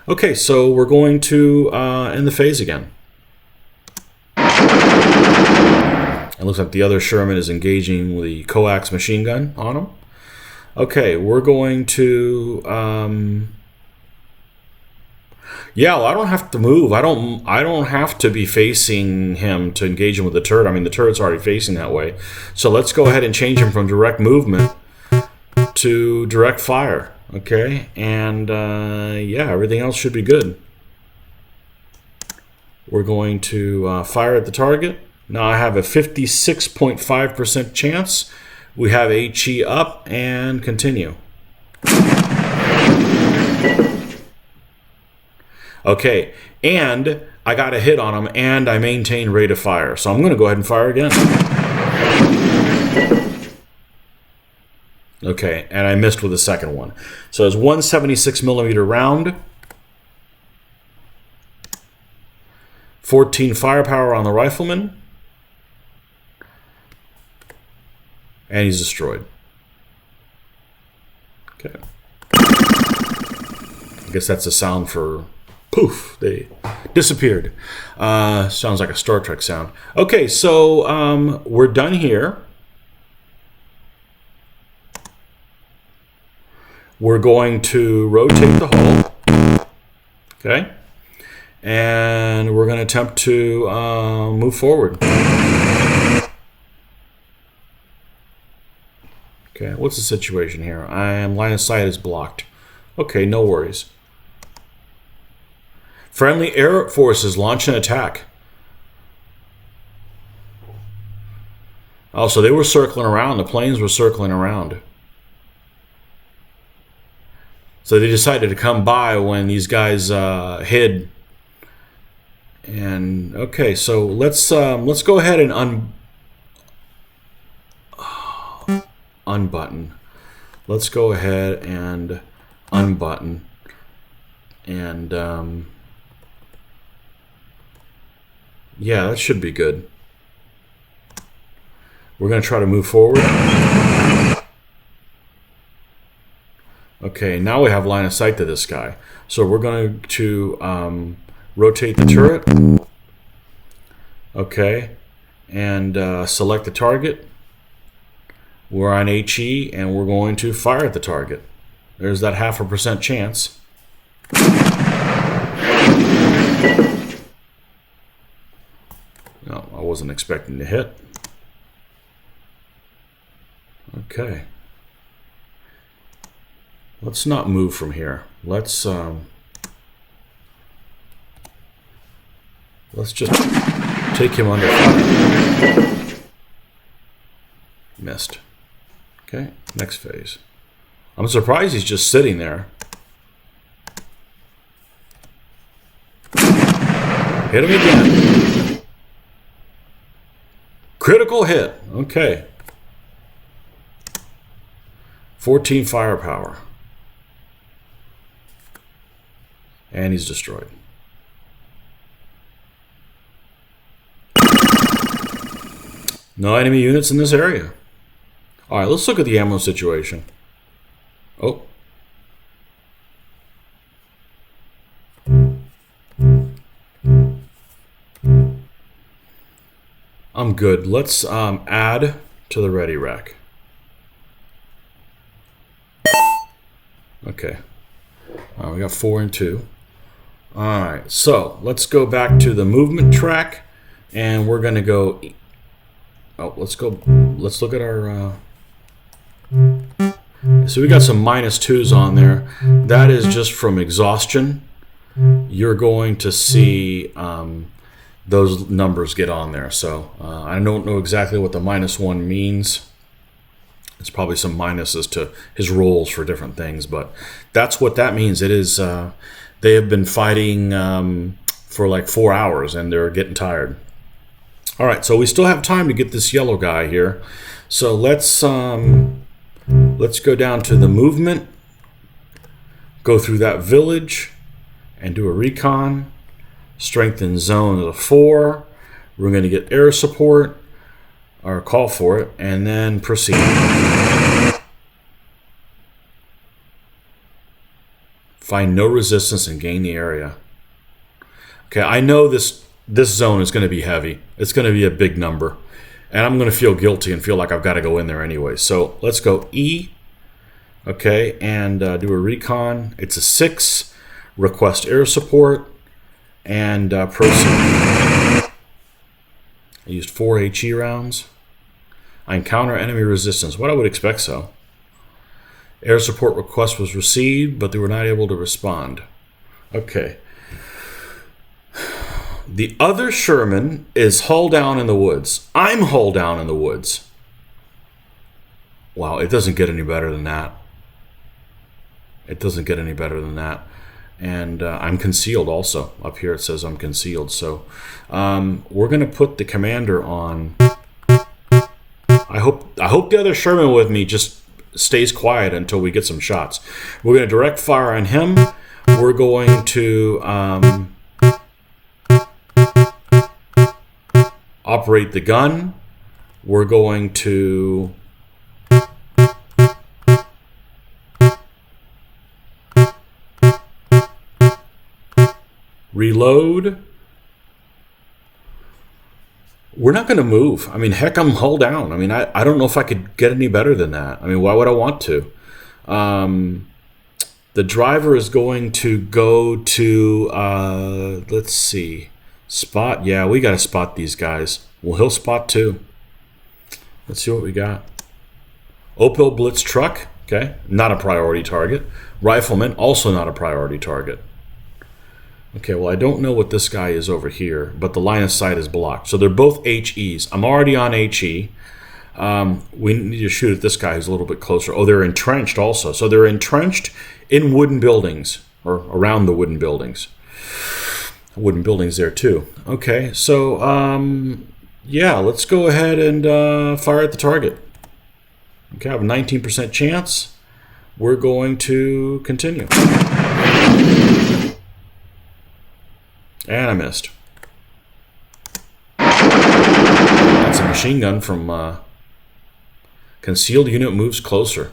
Okay, so we're going to end the phase again. It looks like the other Sherman is engaging with the coax machine gun on him. Okay, we're going to... yeah, well, I don't have to move. I don't have to be facing him to engage him with the turret. I mean, the turret's already facing that way. So let's go ahead and change him from direct movement to direct fire. Okay, and yeah, everything else should be good. We're going to fire at the target. Now I have a 56.5% chance. We have HE up and continue. Okay, and I got a hit on him and I maintain rate of fire. So I'm going to go ahead and fire again. Okay, and I missed with the second one. So it's 176 millimeter round. 14 firepower on the rifleman. And he's destroyed. Okay. I guess that's a sound for poof. They disappeared. Sounds like a Star Trek sound. Okay, so we're done here. We're going to rotate the hull. Okay. And we're going to attempt to move forward. Okay, what's the situation here? Line of sight is blocked. Okay, no worries. Friendly air forces launch an attack. Oh, so they were circling around. The planes were circling around. So they decided to come by when these guys hid. And okay, so let's go ahead and unbutton. Let's go ahead and unbutton. And yeah, that should be good. We're going to try to move forward. Okay, now we have line of sight to this guy. So we're going to rotate the turret. Okay, and select the target. We're on HE, and we're going to fire at the target. There's that 0.5% chance. No, I wasn't expecting to hit. Okay. Let's not move from here. Let's just take him under fire. Missed. Okay, next phase. I'm surprised he's just sitting there. Hit him again. Critical hit. Okay. 14 firepower. And he's destroyed. No enemy units in this area. Alright, let's look at the ammo situation. Oh. I'm good. Let's add to the ready rack. Okay. We got 4 and 2. Alright, so let's go back to the movement track, and we're going to go... Oh, let's look at our... So we got some -2s on there. That is just from exhaustion. You're going to see those numbers get on there. So I don't know exactly what the -1 means. It's probably some minuses to his rolls for different things, but that's what that means. It is they have been fighting for like 4 hours, and they're getting tired. All right, so we still have time to get this yellow guy here. So let's go down to the movement, go through that village, and do a recon. Strengthen zone of 4. We're going to get air support, or call for it, and then proceed. Find no resistance and gain the area. Okay, I know this zone is going to be heavy. It's going to be a big number. And I'm going to feel guilty and feel like I've got to go in there anyway. So let's go E. Okay, and do a recon. It's a 6. Request air support. And proceed. I used 4 HE rounds. I encounter enemy resistance. What I would expect so. Air support request was received, but they were not able to respond. Okay. The other Sherman is hull down in the woods. I'm hull down in the woods. Wow, it doesn't get any better than that. It doesn't get any better than that. And I'm concealed also. Up here it says I'm concealed. So we're going to put the commander on. I hope the other Sherman with me just stays quiet until we get some shots. We're going to direct fire on him. We're going to operate the gun. We're going to reload. We're not going to move. I mean, heck, I'm hull down. I mean, I don't know if I could get any better than that. I mean, why would I want to? The driver is going to go to, let's see, spot. Yeah, we got to spot these guys. Well, he'll spot too. Let's see what we got. Opel Blitz truck. Okay, not a priority target. Rifleman, also not a priority target. Okay, well, I don't know what this guy is over here, but the line of sight is blocked. So they're both HEs. I'm already on HE. We need to shoot at this guy who's a little bit closer. Oh, they're entrenched also. So they're entrenched in wooden buildings, or around the wooden buildings. Wooden buildings there too. Okay, so yeah, let's go ahead and fire at the target. Okay, I have a 19% chance. We're going to continue. And I missed. That's a machine gun from concealed unit moves closer.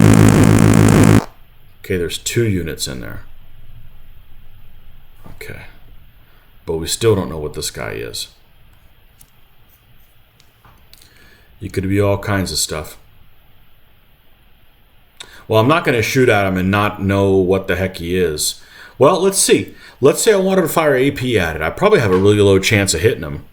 Okay, there's 2 units in there. Okay. But we still don't know what this guy is. He could be all kinds of stuff. Well, I'm not going to shoot at him and not know what the heck he is. Well, let's see. Let's say I wanted to fire AP at it. I probably have a really low chance of hitting him.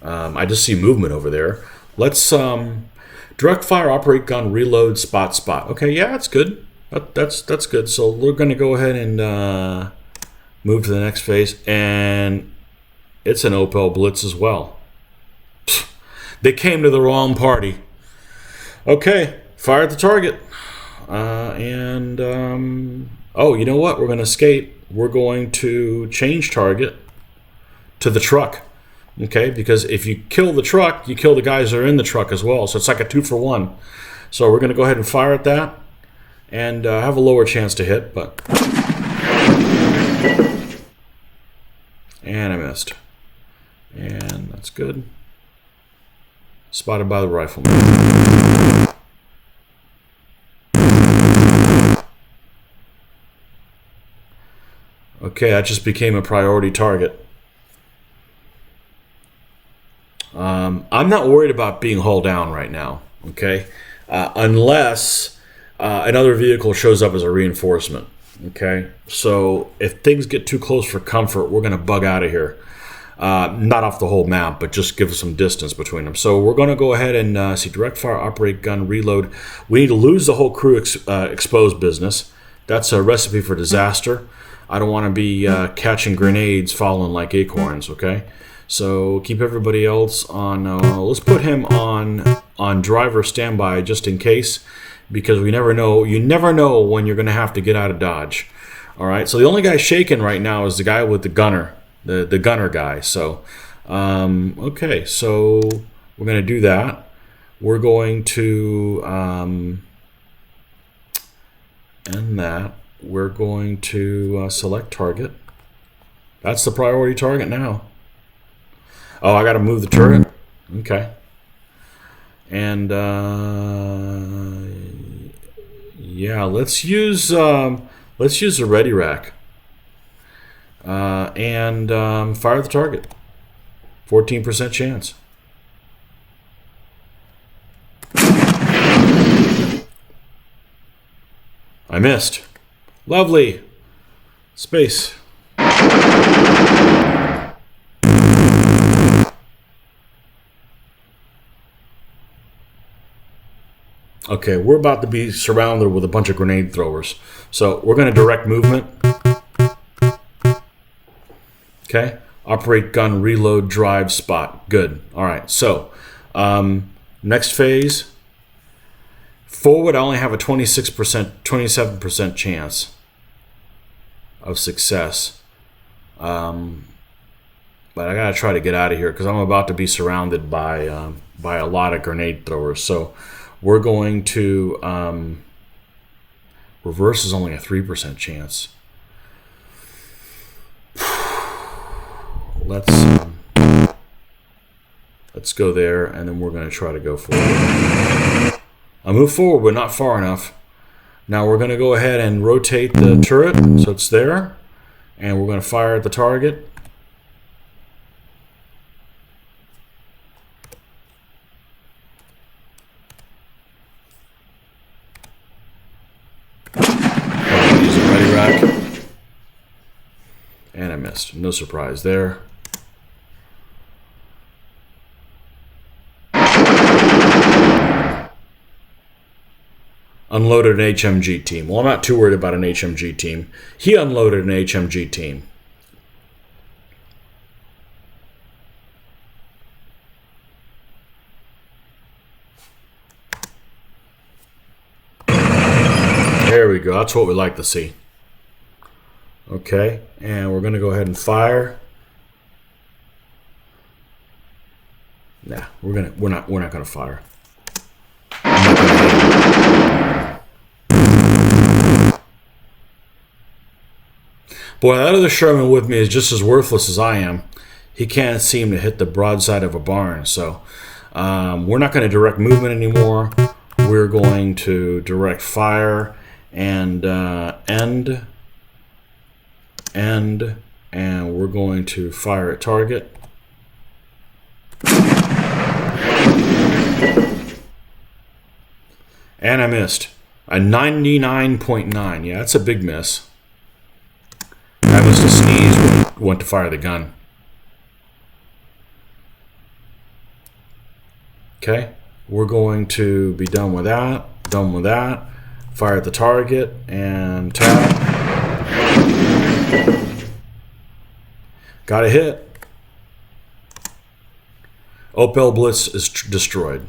I just see movement over there. Let's direct fire, operate gun, reload, spot. Okay, yeah, that's good. That's good. So we're going to go ahead and move to the next phase. And it's an Opel Blitz as well. They came to the wrong party. Okay, fire at the target. Oh, you know what? We're going to escape. We're going to change target to the truck. Okay, because if you kill the truck, you kill the guys that are in the truck as well. So it's like a 2-for-1. So we're going to go ahead and fire at that. And have a lower chance to hit, but... And I missed. And that's good. Spotted by the rifleman. Okay, that just became a priority target. I'm not worried about being hull down right now, okay? Unless another vehicle shows up as a reinforcement, okay? So if things get too close for comfort, we're going to bug out of here. Not off the whole map, but just give us some distance between them. So we're going to go ahead and see direct fire, operate gun, reload. We need to lose the whole crew exposed business. That's a recipe for disaster. I don't want to be catching grenades falling like acorns, okay? So keep everybody else on, let's put him on driver standby just in case, because we never know, you never know when you're going to have to get out of Dodge. All right, so the only guy shaking right now is the guy with the gunner, the gunner guy. So, okay, so we're going to do that. We're going to end that. We're going to select target. That's the priority target now. Oh, I got to move the turret. Okay. And yeah, let's use the ready rack. And fire the target. 14% chance. I missed. Lovely. Space. Okay, we're about to be surrounded with a bunch of grenade throwers. So we're going to direct movement. Okay. Operate gun, reload, drive, spot. Good. All right. So next phase. Forward, I only have a 26%, 27% chance of success. But I got to try to get out of here because I'm about to be surrounded by a lot of grenade throwers. So we're going to... reverse is only a 3% chance. Let's go there, and then we're going to try to go forward. I move forward, but not far enough. Now we're going to go ahead and rotate the turret so it's there, and we're going to fire at the target. Use a ready rack, and I missed. No surprise there. Unloaded an HMG team. Well, I'm not too worried about an HMG team. He unloaded an HMG team. There we go. That's what we like to see. Okay, and we're going to go ahead and fire. Nah, we're not going to fire. Boy, that other Sherman with me is just as worthless as I am. He can't seem to hit the broadside of a barn. So we're not going to direct movement anymore. We're going to direct fire and end, and we're going to fire at target. And I missed. A 99.9. Yeah, that's a big miss. I must have sneezed when I went to fire the gun. Okay, we're going to be done with that. Done with that. Fire at the target and tap. Got a hit. Opel Blitz is destroyed.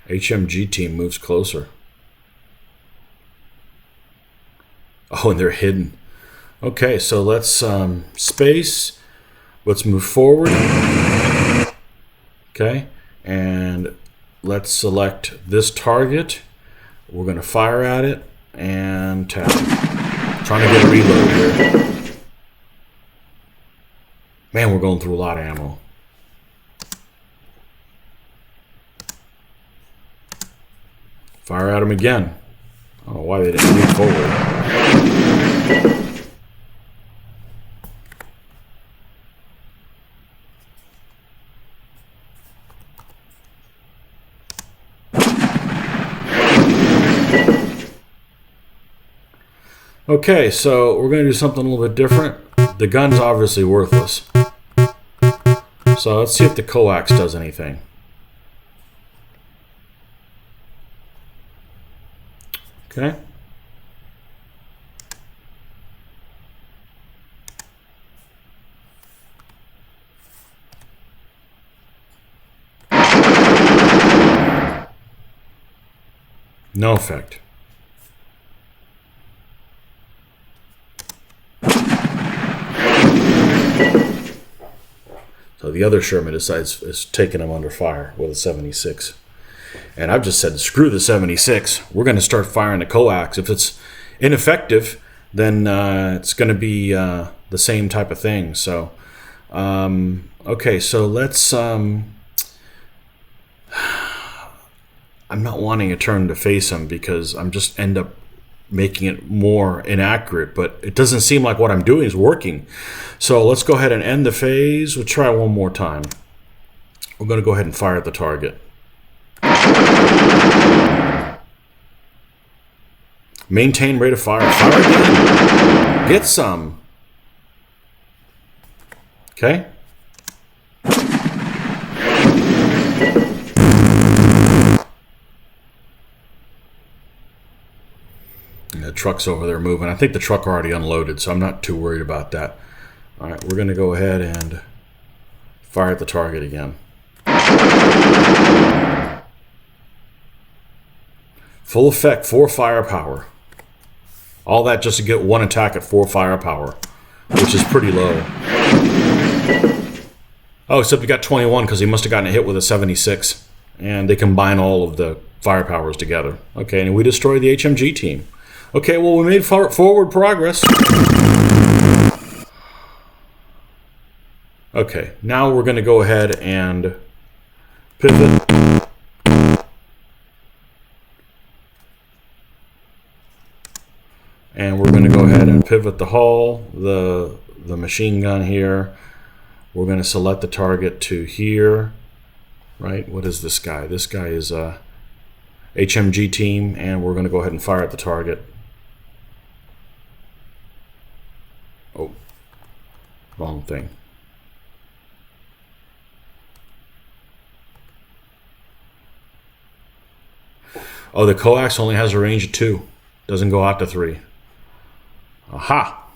HMG team moves closer. Oh, and they're hidden. Okay, so let's space. Let's move forward. Okay, and let's select this target. We're going to fire at it and tap. Trying to get a reload here. Man, we're going through a lot of ammo. Fire at him again. I don't know why they didn't move forward. Okay, so we're going to do something a little bit different. The gun's obviously worthless. So let's see if the coax does anything. Okay. No effect. So the other Sherman is taking him under fire with a 76. And I've just said, screw the 76. We're going to start firing the coax. If it's ineffective, then it's going to be the same type of thing. So, okay, so let's... I'm not wanting a turn to face him because I'm just end up making it more inaccurate, but it doesn't seem like what I'm doing is working. So let's go ahead and end the phase. We'll try one more time. We're going to go ahead and fire at the target. Maintain rate of fire. Fire again. Get some. Okay. The truck's over there moving. I think the truck already unloaded, so I'm not too worried about that. All right, we're going to go ahead and fire at the target again. Full effect, 4 firepower. All that just to get one attack at 4 firepower, which is pretty low. Oh, except he got 21 because he must have gotten a hit with a 76. And they combine all of the firepowers together. Okay, and we destroyed the HMG team. Okay, well, we made forward progress. Okay, now we're going to go ahead and pivot. And we're going to go ahead and pivot the hull, the machine gun here. We're going to select the target to here. Right, what is this guy? This guy is a HMG team, and we're going to go ahead and fire at the target. Oh, wrong thing. Oh, the coax only has a range of 2. Doesn't go out to 3. Aha!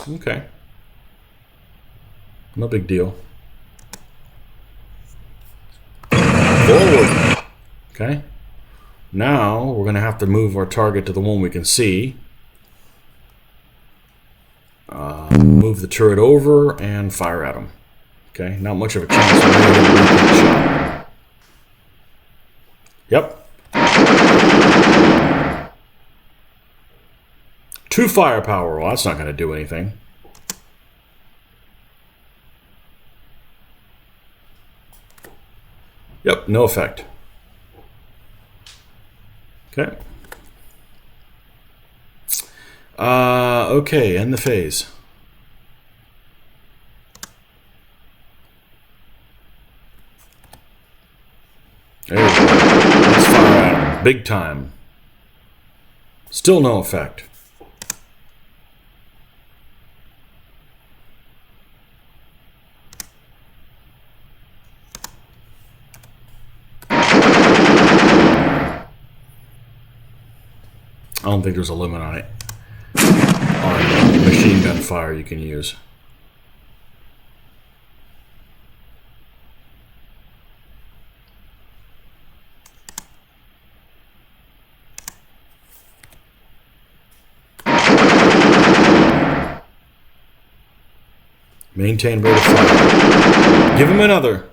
Okay. No big deal. Forward. Okay. Now we're going to have to move our target to the one we can see. Move the turret over and fire at him. Okay. Not much of a chance of getting a repeat shot. Yep. 2 firepower. Well, that's not going to do anything. Yep, no effect. Okay. Okay, end the phase. There we go. Let's fire at him. Big time. Still no effect. I don't think there's a limit on it. On machine gun fire you can use. Maintain rate of fire. Give him another.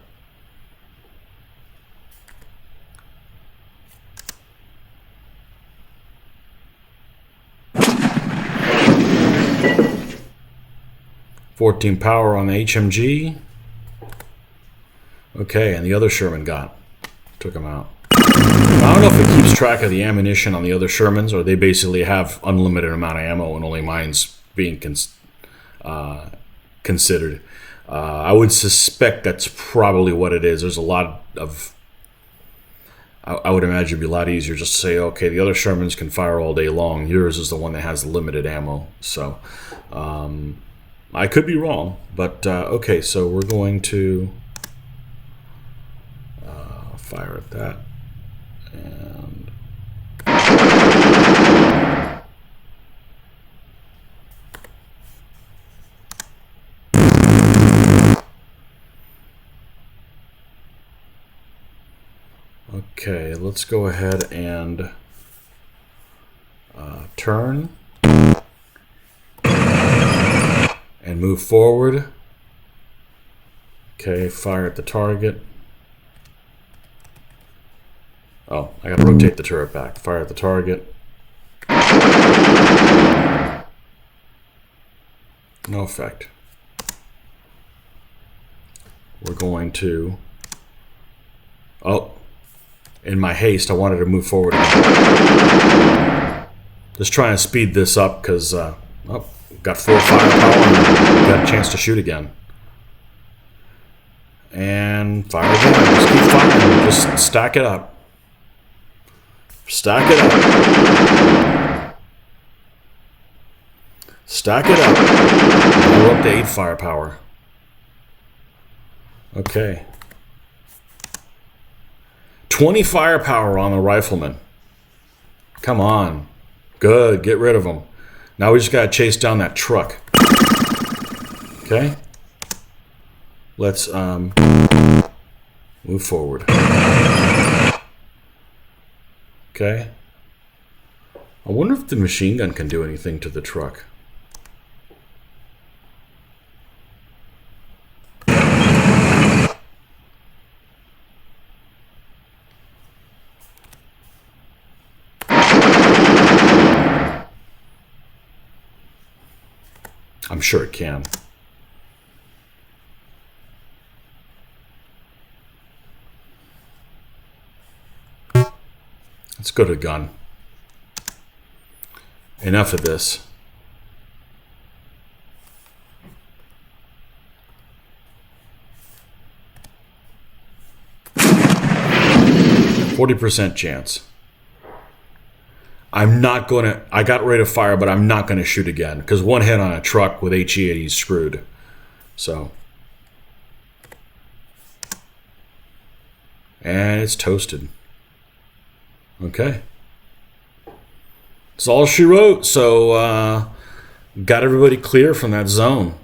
.14 power on the HMG. Okay, and the other Sherman took him out. I don't know if it keeps track of the ammunition on the other Shermans, or they basically have unlimited amount of ammo and only mine's being considered. I would suspect that's probably what it is. There's a lot of... I would imagine it'd be a lot easier just to say, okay, the other Shermans can fire all day long. Yours is the one that has limited ammo. So, I could be wrong, but okay, so we're going to fire at that. And okay, let's go ahead and turn and move forward. Okay, fire at the target. Oh, I gotta rotate the turret back. Fire at the target. No effect. We're going to... Oh, in my haste, I wanted to move forward again. Just trying to speed this up because, oh, got 4 firepower and got a chance to shoot again. And fire again. Just keep firing. Just stack it up. Stack it up. Stack it up. We're up to 8 firepower. Okay. 20 firepower on the rifleman. Come on. Good. Get rid of them. Now we just got to chase down that truck. Okay. Let's move forward. Okay. I wonder if the machine gun can do anything to the truck. I'm sure it can. Let's go to gun. Enough of this. %40 chance. I'm not going to... I got ready to fire, but I'm not going to shoot again. Because one hit on a truck with HE and he's screwed. So. And it's toasted. Okay. That's all she wrote. So, got everybody clear from that zone.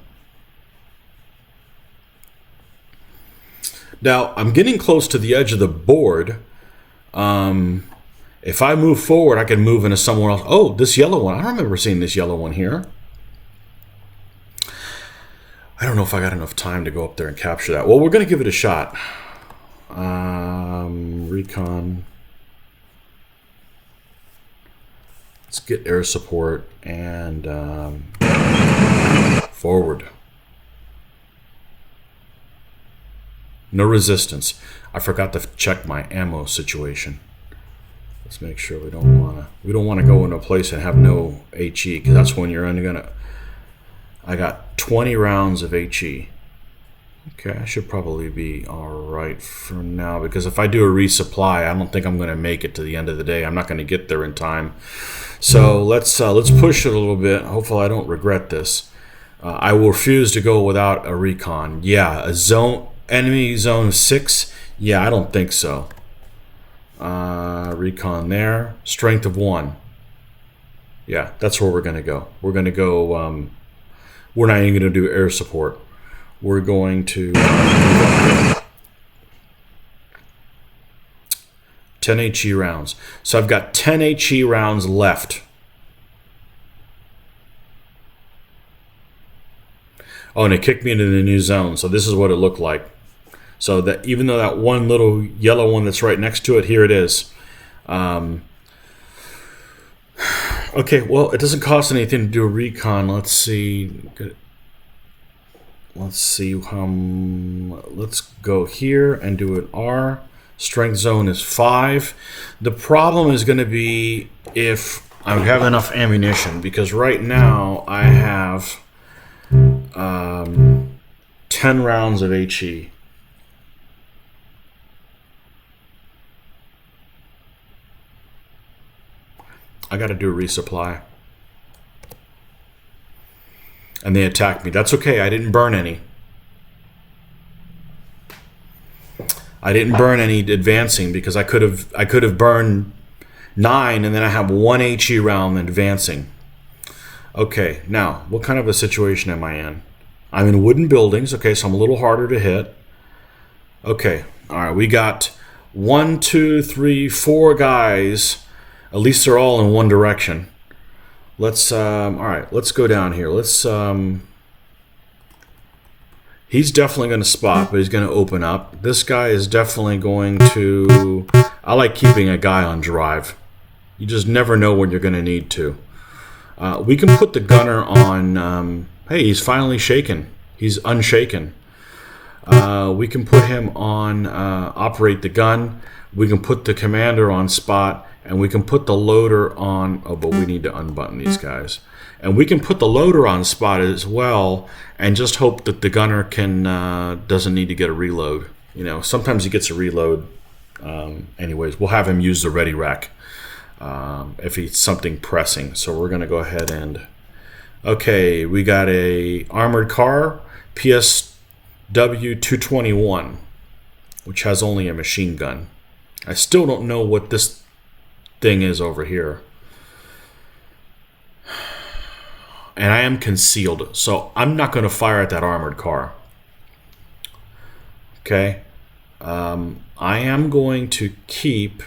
Now, I'm getting close to the edge of the board. If I move forward, I can move into somewhere else. Oh, this yellow one. I don't remember seeing this yellow one here. I don't know if I got enough time to go up there and capture that. Well, we're going to give it a shot. Recon. Let's get air support and forward. No resistance. I forgot to check my ammo situation. Let's make sure we don't want to go into a place and have no HE, because that's when you're only gonna... I got 20 rounds of HE. Okay, I should probably be all right for now, because if I do a resupply, I don't think I'm going to make it to the end of the day. I'm not going to get there in time. So let's push it a little bit. Hopefully I don't regret this. I will refuse to go without a recon. Yeah, a zone, enemy zone 6. Yeah, I don't think so. Recon there. Strength of 1. Yeah, that's where we're going to go. We're going to go... we're not even going to do air support. We're going to... 10 HE rounds. So I've got 10 HE rounds left. Oh, and it kicked me into the new zone. So this is what it looked like. So that even though that one little yellow one that's right next to it, here it is. Okay, well, it doesn't cost anything to do a recon. Let's see. Let's go here and do an R. Strength zone is 5. The problem is going to be if I have enough ammunition, because right now I have 10 rounds of HE. I got to do a resupply. And they attacked me. That's okay. I didn't burn any. I didn't burn any advancing because I could have burned 9 and then I have 1 HE round advancing. Okay, now what kind of a situation am I in? I'm in wooden buildings. Okay, so I'm a little harder to hit. Okay, all right. We got 1, 2, 3, 4 guys. At least they're all in one direction. Let's all right, let's go down here. Let's he's definitely going to spot, but he's going to open up. This guy is definitely going to, I like keeping a guy on drive. You just never know when you're going to need to. We can put the gunner on, hey, he's finally shaken. He's unshaken. We can put him on operate the gun. We can put the commander on spot. And we can put the loader on, oh, but we need to unbutton these guys. And we can put the loader on spot as well and just hope that the gunner can doesn't need to get a reload. You know, sometimes he gets a reload. Anyways, we'll have him use the ready rack if it's something pressing. So we're going to go ahead and, okay, we got a armored car, PSW 221, which has only a machine gun. I still don't know what this thing is over here, and I am concealed, so I'm not going to fire at that armored car. Okay, I am going to keep.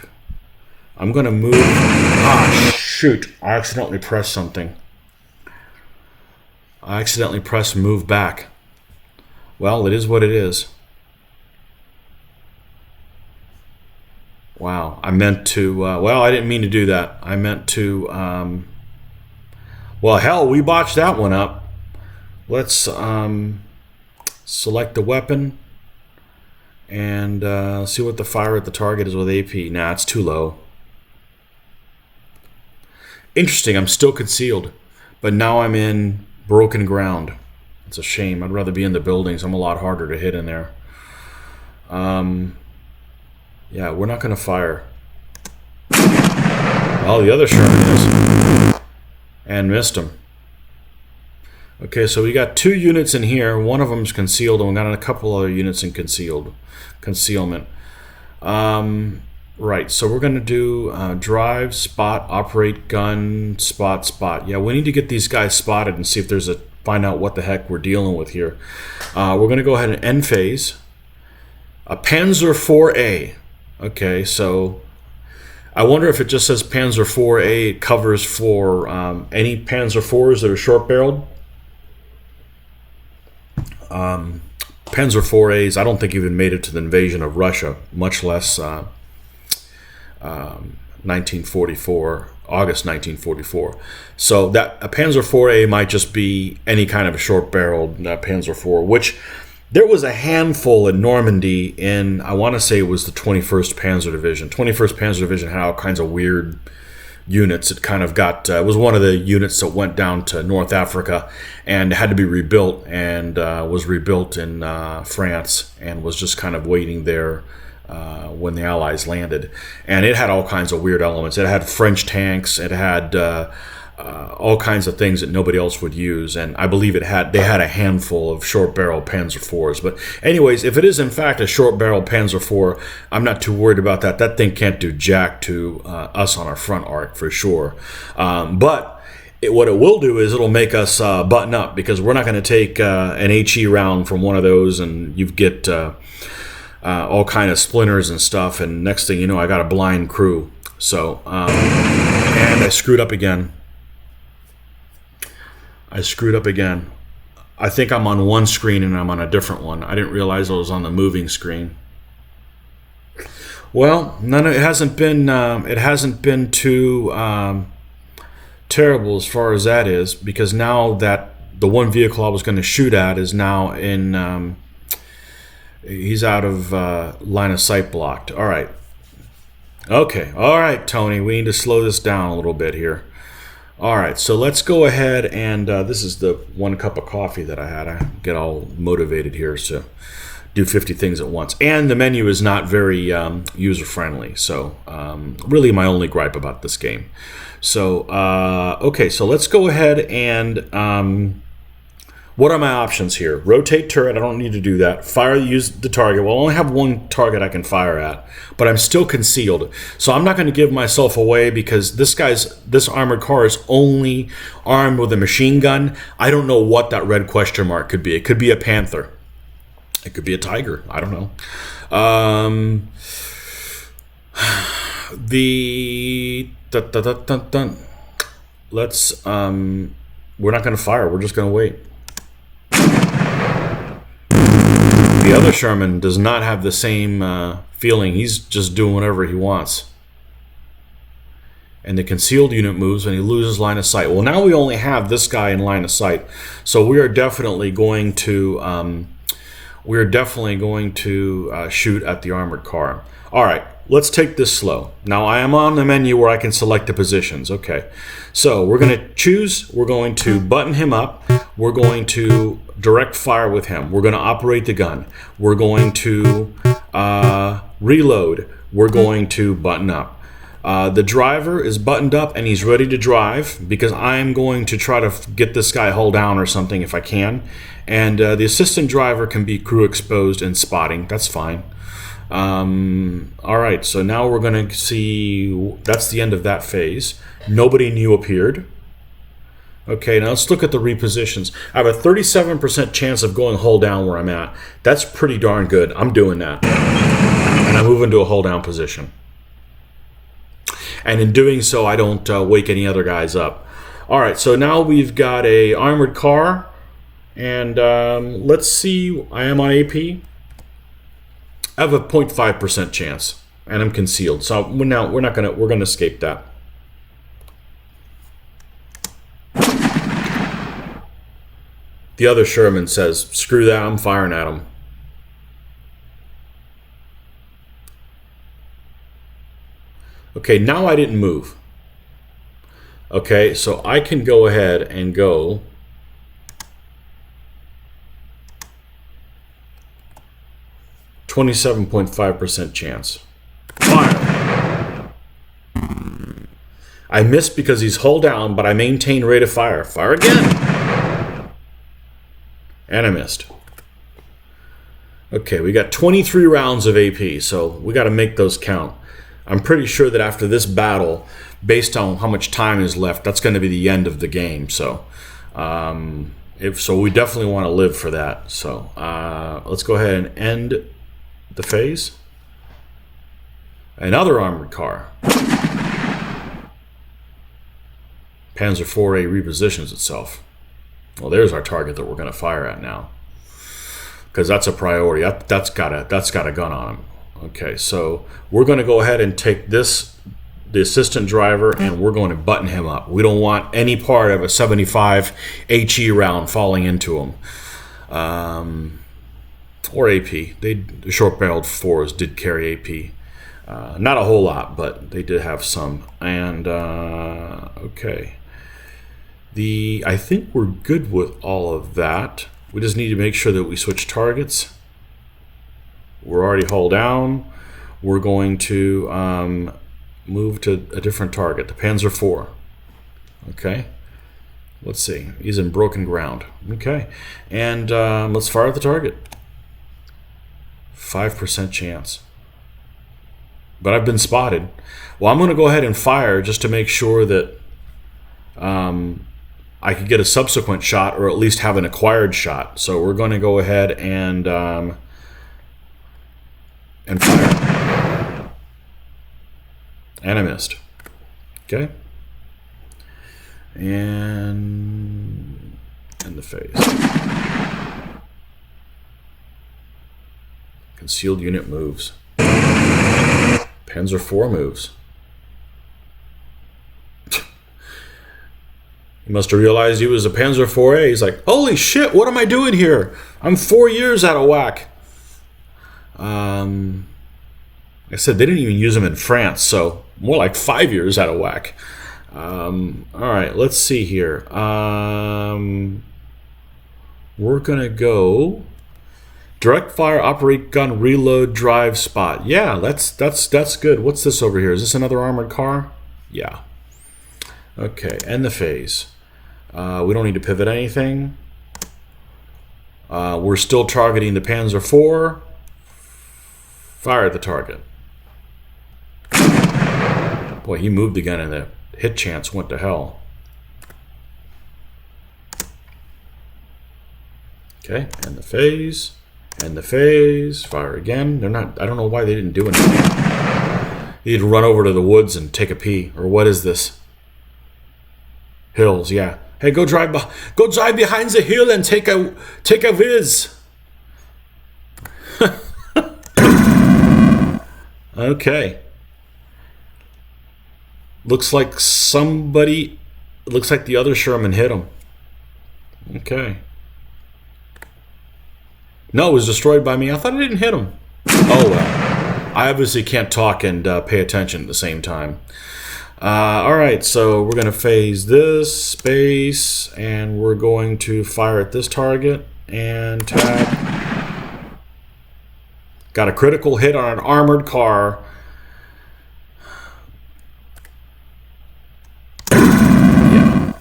I'm going to move. Ah, shoot! I accidentally pressed something. I accidentally pressed move back. Well, it is what it is. Wow, I meant to, well, I didn't mean to do that. I meant to, well, hell, we botched that one up. Let's select the weapon and see what the fire at the target is with AP. Nah, it's too low. Interesting, I'm still concealed, but now I'm in broken ground. It's a shame. I'd rather be in the buildings. I'm a lot harder to hit in there. Yeah, we're not going to fire. Well, the other Sherman is. And missed him. Okay, so we got 2 units in here. One of them's concealed, and we got a couple other units in concealment. Right, so we're going to do drive, spot, operate, gun, spot. Yeah, we need to get these guys spotted and see if there's find out what the heck we're dealing with here. We're going to go ahead and end phase. A Panzer 4A. Okay, so I wonder if it just says Panzer 4A, it covers for any Panzer 4s that are short-barreled. Panzer 4As, I don't think even made it to the invasion of Russia, much less 1944, August 1944. So that a Panzer 4A might just be any kind of a short-barreled Panzer 4, which there was a handful in Normandy in, I want to say it was the 21st Panzer Division. 21st Panzer Division had all kinds of weird units. It kind of got, it was one of the units that went down to North Africa and had to be rebuilt, and was rebuilt in France and was just kind of waiting there when the Allies landed. And it had all kinds of weird elements. It had French tanks. It had all kinds of things that nobody else would use, and I believe they had a handful of short-barrel Panzer IVs. But anyways, if it is in fact a short-barrel Panzer IV, I'm not too worried about that. That thing can't do jack to us on our front arc for sure. But what it will do is it'll make us button up, because we're not going to take an HE round from one of those, and you get all kind of splinters and stuff, and next thing you know, I got a blind crew. So, and I screwed up again. I think I'm on one screen and I'm on a different one. I didn't realize I was on the moving screen. Well, it hasn't been too terrible as far as that is, because now that the one vehicle I was going to shoot at is now in he's out of line of sight blocked. All right. Okay. All right, Tony, we need to slow this down a little bit here. All right, so let's go ahead and this is the 1 cup of coffee that I had. I get all motivated here, so do 50 things at once. And the menu is not very user-friendly, so really my only gripe about this game. So, okay, so let's go ahead and what are my options here? Rotate turret, I don't need to do that. Fire, use the target. Well, I only have one target I can fire at, but I'm still concealed. So I'm not going to give myself away because this armored car is only armed with a machine gun. I don't know what that red question mark could be. It could be a Panther. It could be a Tiger. I don't know. Let's, we're not going to fire. We're just going to wait. The other Sherman does not have the same feeling. He's just doing whatever he wants. And the concealed unit moves and he loses line of sight. Well, now we only have this guy in line of sight. So we are definitely going to shoot at the armored car. All right, let's take this slow. Now I am on the menu where I can select the positions. Okay, so we're going to choose. We're going to button him up. We're going to direct fire with him. We're going to operate the gun. We're going to reload. We're going to button up. The driver is buttoned up and he's ready to drive because I'm going to try to get this guy hull down or something if I can. And the assistant driver can be crew exposed and spotting. That's fine. All right, so now we're going to see, that's the end of that phase. Nobody new appeared. Okay, now let's look at the repositions. I have a 37% chance of going hull down where I'm at. That's pretty darn good. I'm doing that. And I move into a hull down position. And in doing so, I don't wake any other guys up. All right, so now we've got a armored car. And let's see, I am on AP. I have a 0.5% chance, and I'm concealed. So we're gonna escape that. The other Sherman says, "Screw that! I'm firing at him." Okay, now I didn't move. Okay, so I can go ahead and go. .5% chance. Fire. I missed because he's hull down, but I maintain rate of fire. Fire again. And I missed. Okay, we got 23 rounds of AP, so we got to make those count. I'm pretty sure that after this battle, based on how much time is left, that's going to be the end of the game. So, we definitely want to live for that. So, let's go ahead and end the phase. Another armored car. Panzer 4A repositions itself. Well, there's our target that we're going to fire at now, because that's a priority. That's got a gun on him. Okay, so we're going to go ahead and take the assistant driver, and we're going to button him up. We don't want any part of a 75 HE round falling into him. Or AP. The short-barreled 4s did carry AP. Not a whole lot, but they did have some. And, okay. I think we're good with all of that. We just need to make sure that we switch targets. We're already hull down. We're going to move to a different target, the Panzer 4. Okay. Let's see. He's in broken ground. Okay. And let's fire at the target. 5% chance. But I've been spotted. Well, I'm going to go ahead and fire just to make sure that I could get a subsequent shot, or at least have an acquired shot. So we're going to go ahead and fire. And I missed. Okay. And And the phase. Concealed unit moves. Panzer IV moves. He must have realized he was a Panzer IVA. He's like, holy shit, what am I doing here? I'm 4 years out of whack. I said they didn't even use them in France, so more like 5 years out of whack. All right, let's see here. We're gonna go direct fire, operate gun, reload, drive, spot. Yeah, that's good. What's this over here? Is this another armored car? Yeah. Okay, end the phase. We don't need to pivot anything. We're still targeting the Panzer IV. Fire at the target. Boy, he moved the gun and the hit chance went to hell. Okay, end the phase. End the phase. Fire again. They're not. I don't know why they didn't do anything. They need to run over to the woods and take a pee. Or what is this? Hills, yeah. Hey, go drive behind the hill and take a whiz. Okay. Looks like the other Sherman hit him. Okay. No, it was destroyed by me. I thought I didn't hit him. Oh well. I obviously can't talk and pay attention at the same time. Alright, so we're going to phase this, space, and we're going to fire at this target, and tap. Got a critical hit on an armored car. Yeah.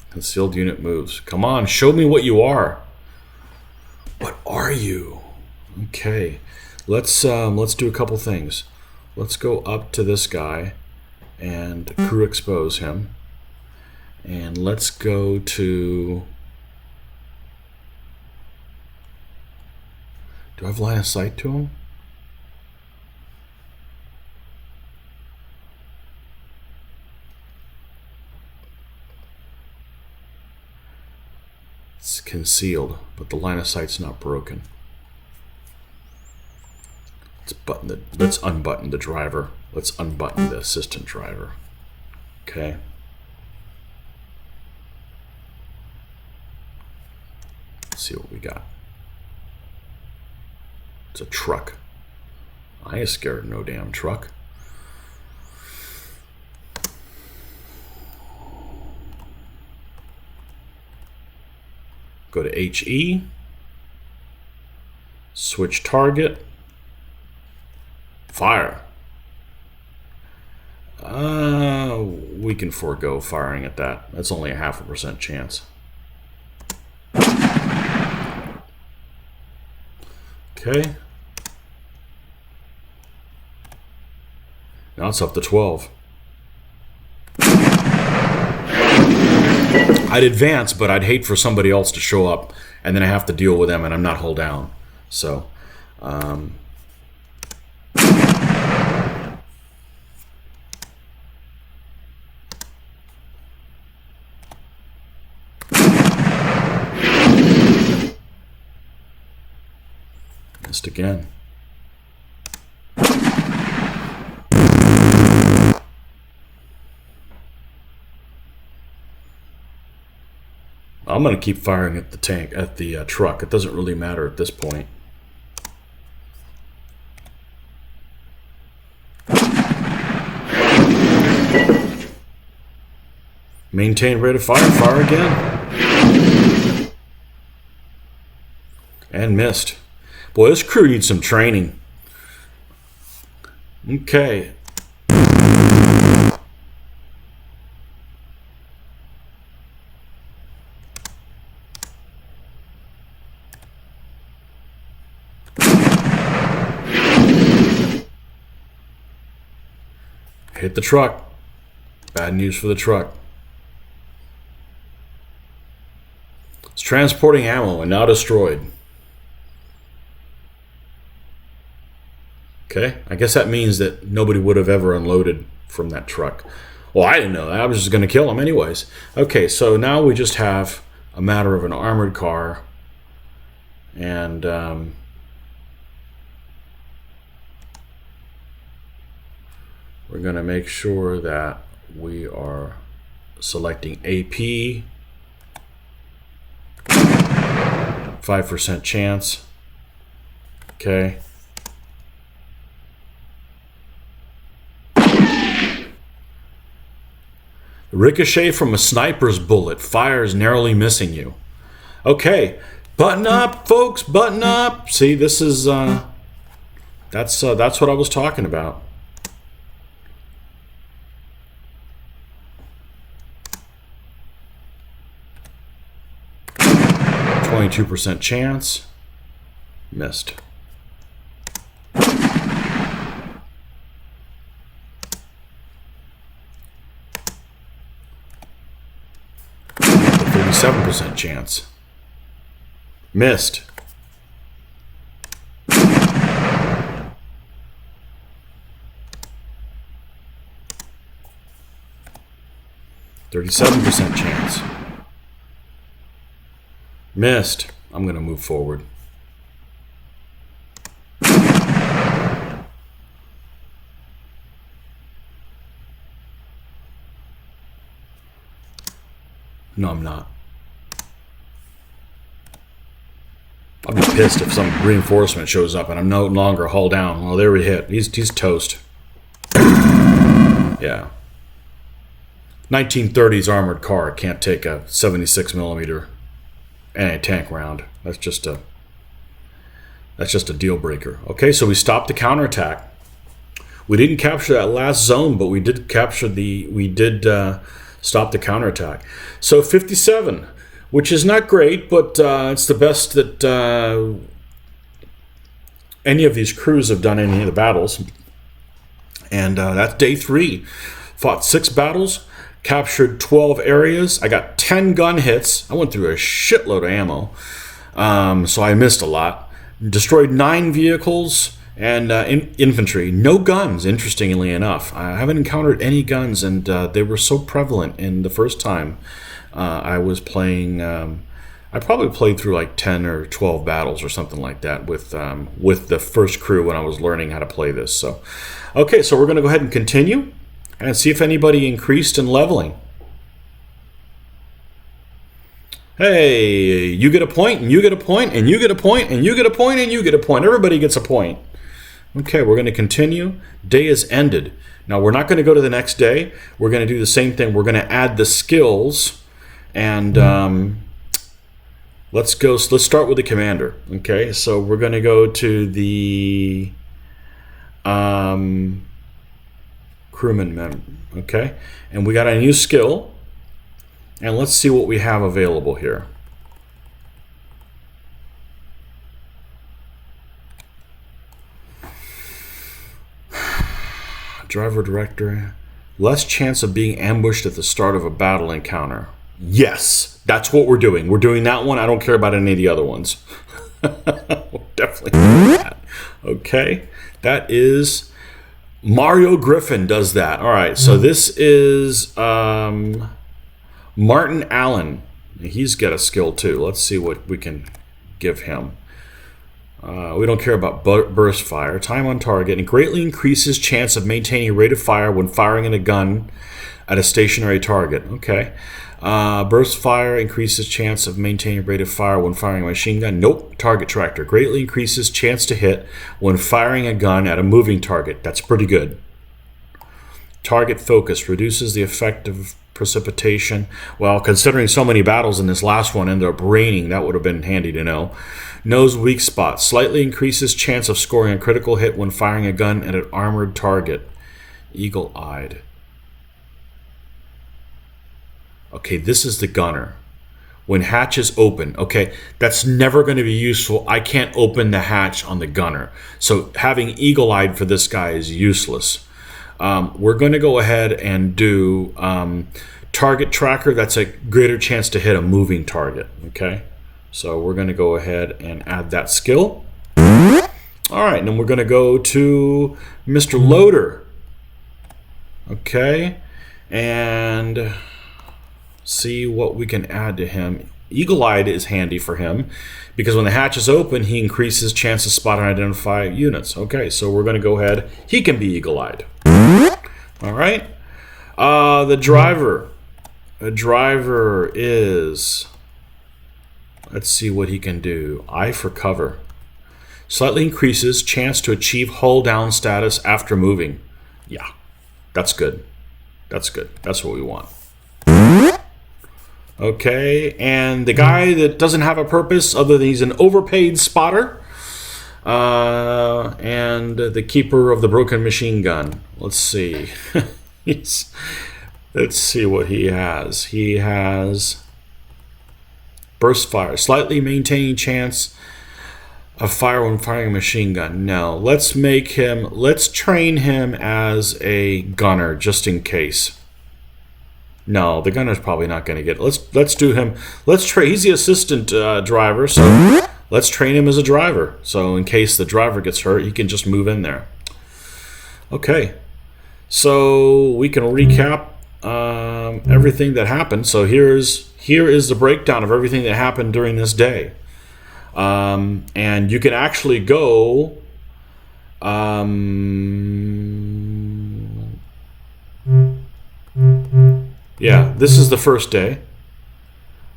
Concealed unit moves. Come on, show me what you are. What are you? Okay, let's do a couple things. Let's go up to this guy and crew expose him, and let's go to. Do I have line of sight to him? It's concealed, but the line of sight's not broken. Let's unbutton the driver. Let's unbutton the assistant driver. Okay. Let's see what we got. It's a truck. I ain't scared of no damn truck. Go to HE. Switch target. Fire. We can forego firing at that. That's only a 0.5% chance. Okay. Now it's up to 12. I'd advance, but I'd hate for somebody else to show up and then I have to deal with them and I'm not hull down. So, missed again. I'm going to keep firing at the truck. It doesn't really matter at this point. Maintain rate of fire. Fire again. And missed. Boy, this crew needs some training. Okay. Hit the truck. Bad news for the truck. It's transporting ammo and now destroyed. Okay, I guess that means that nobody would have ever unloaded from that truck. Well, I didn't know that. I was just going to kill them anyways. Okay, so now we just have a matter of an armored car. And we're going to make sure that we are selecting AP. 5% chance. Okay. Ricochet from a sniper's bullet fires, narrowly missing you. Okay, button up, folks, button up. See, this is that's what I was talking about. %, chance. Missed. %, chance. Missed. %, chance. Missed. I'm going to move forward. No, I'm not. I'll be pissed if some reinforcement shows up and I'm no longer hull down. Well, there we hit. He's toast. Yeah. 1930s armored car can't take a 76 millimeter anti-tank round. That's just a deal breaker. Okay, so we stopped the counterattack. We didn't capture that last zone, but we did capture stop the counterattack. So 57. Which is not great, but it's the best that any of these crews have done in any of the battles. And that's day 3. Fought 6 battles, captured 12 areas. I got 10 gun hits. I went through a shitload of ammo, so I missed a lot. Destroyed 9 vehicles and infantry. No guns, interestingly enough. I haven't encountered any guns, and they were so prevalent in the first time. I was playing. I probably played through like 10 or 12 battles or something like that with the first crew when I was learning how to play this. So, okay, so we're going to go ahead and continue and see if anybody increased in leveling. Hey, you get a point, and you get a point, and you get a point, and you get a point, and you get a point. Everybody gets a point. Okay, we're going to continue. Day is ended. Now we're not going to go to the next day. We're going to do the same thing. We're going to add the skills. And let's start with the commander. Okay, so we're going to go to the crewman member. Okay, and we got a new skill, and let's see what we have available here. Driver director, less chance of being ambushed at the start of a battle encounter. Yes, that's what we're doing. We're doing that one. I don't care about any of the other ones. We'll definitely do that. Okay, that is Mario Griffin does that. All right, so this is Martin Allen. He's got a skill too. Let's see what we can give him. We don't care about burst fire. Time on target. It greatly increases chance of maintaining a rate of fire when firing in a gun at a stationary target. Okay. Burst fire increases chance of maintaining rate of fire when firing a machine gun. Nope. Target tractor greatly increases chance to hit when firing a gun at a moving target. That's pretty good. Target focus reduces the effect of precipitation. Well, considering so many battles in this last one ended up raining, that would have been handy to know. Knows weak spot slightly increases chance of scoring a critical hit when firing a gun at an armored target. Eagle-eyed. Okay, this is the gunner. When hatch is open, okay, that's never going to be useful. I can't open the hatch on the gunner. So having eagle-eyed for this guy is useless. We're going to go ahead and do target tracker. That's a greater chance to hit a moving target, okay? So we're going to go ahead and add that skill. All right, and then we're going to go to Mr. Loader. Okay, and see what we can add to him. Eagle-eyed is handy for him because when the hatch is open, he increases chance to spot and identify units. Okay, so we're going to go ahead. He can be eagle-eyed. All right. The driver. The driver is... Let's see what he can do. Eye for cover. Slightly increases chance to achieve hull down status after moving. Yeah, that's good. That's good. That's what we want. Okay, and the guy that doesn't have a purpose other than he's an overpaid spotter and the keeper of the broken machine gun. Let's see. Let's see what he has. He has burst fire, slightly maintaining chance of fire when firing a machine gun. No, let's train him as a gunner just in case. No, the gunner's probably not going to get it. Let's do him. He's the assistant driver, so let's train him as a driver. So in case the driver gets hurt, he can just move in there. Okay, so we can recap everything that happened. So here is the breakdown of everything that happened during this day. And you can actually go. Yeah, this is the first day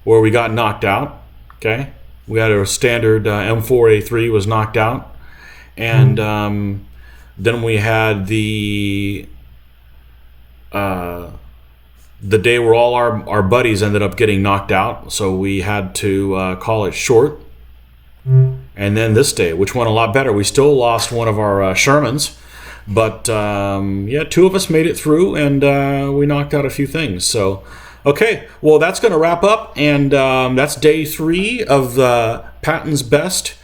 where we got knocked out. Okay, we had a standard M4A3 was knocked out, and then we had the day where all our buddies ended up getting knocked out, so we had to call it short. And then this day, which went a lot better. We still lost one of our Shermans. But, yeah, 2 of us made it through, and we knocked out a few things. So, okay, well, that's going to wrap up, and that's day 3 of Patton's Best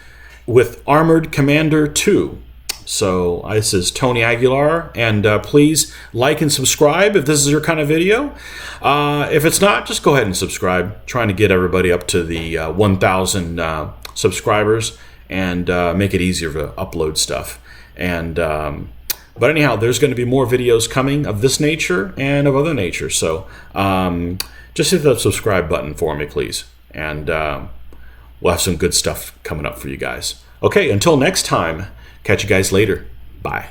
with Armored Commander 2. So, this is Tony Aguilar, and please like and subscribe if this is your kind of video. If it's not, just go ahead and subscribe. Trying to get everybody up to the 1,000 subscribers and make it easier to upload stuff. And... but anyhow, there's going to be more videos coming of this nature and of other nature. So just hit the subscribe button for me, please. And we'll have some good stuff coming up for you guys. Okay, until next time, catch you guys later. Bye.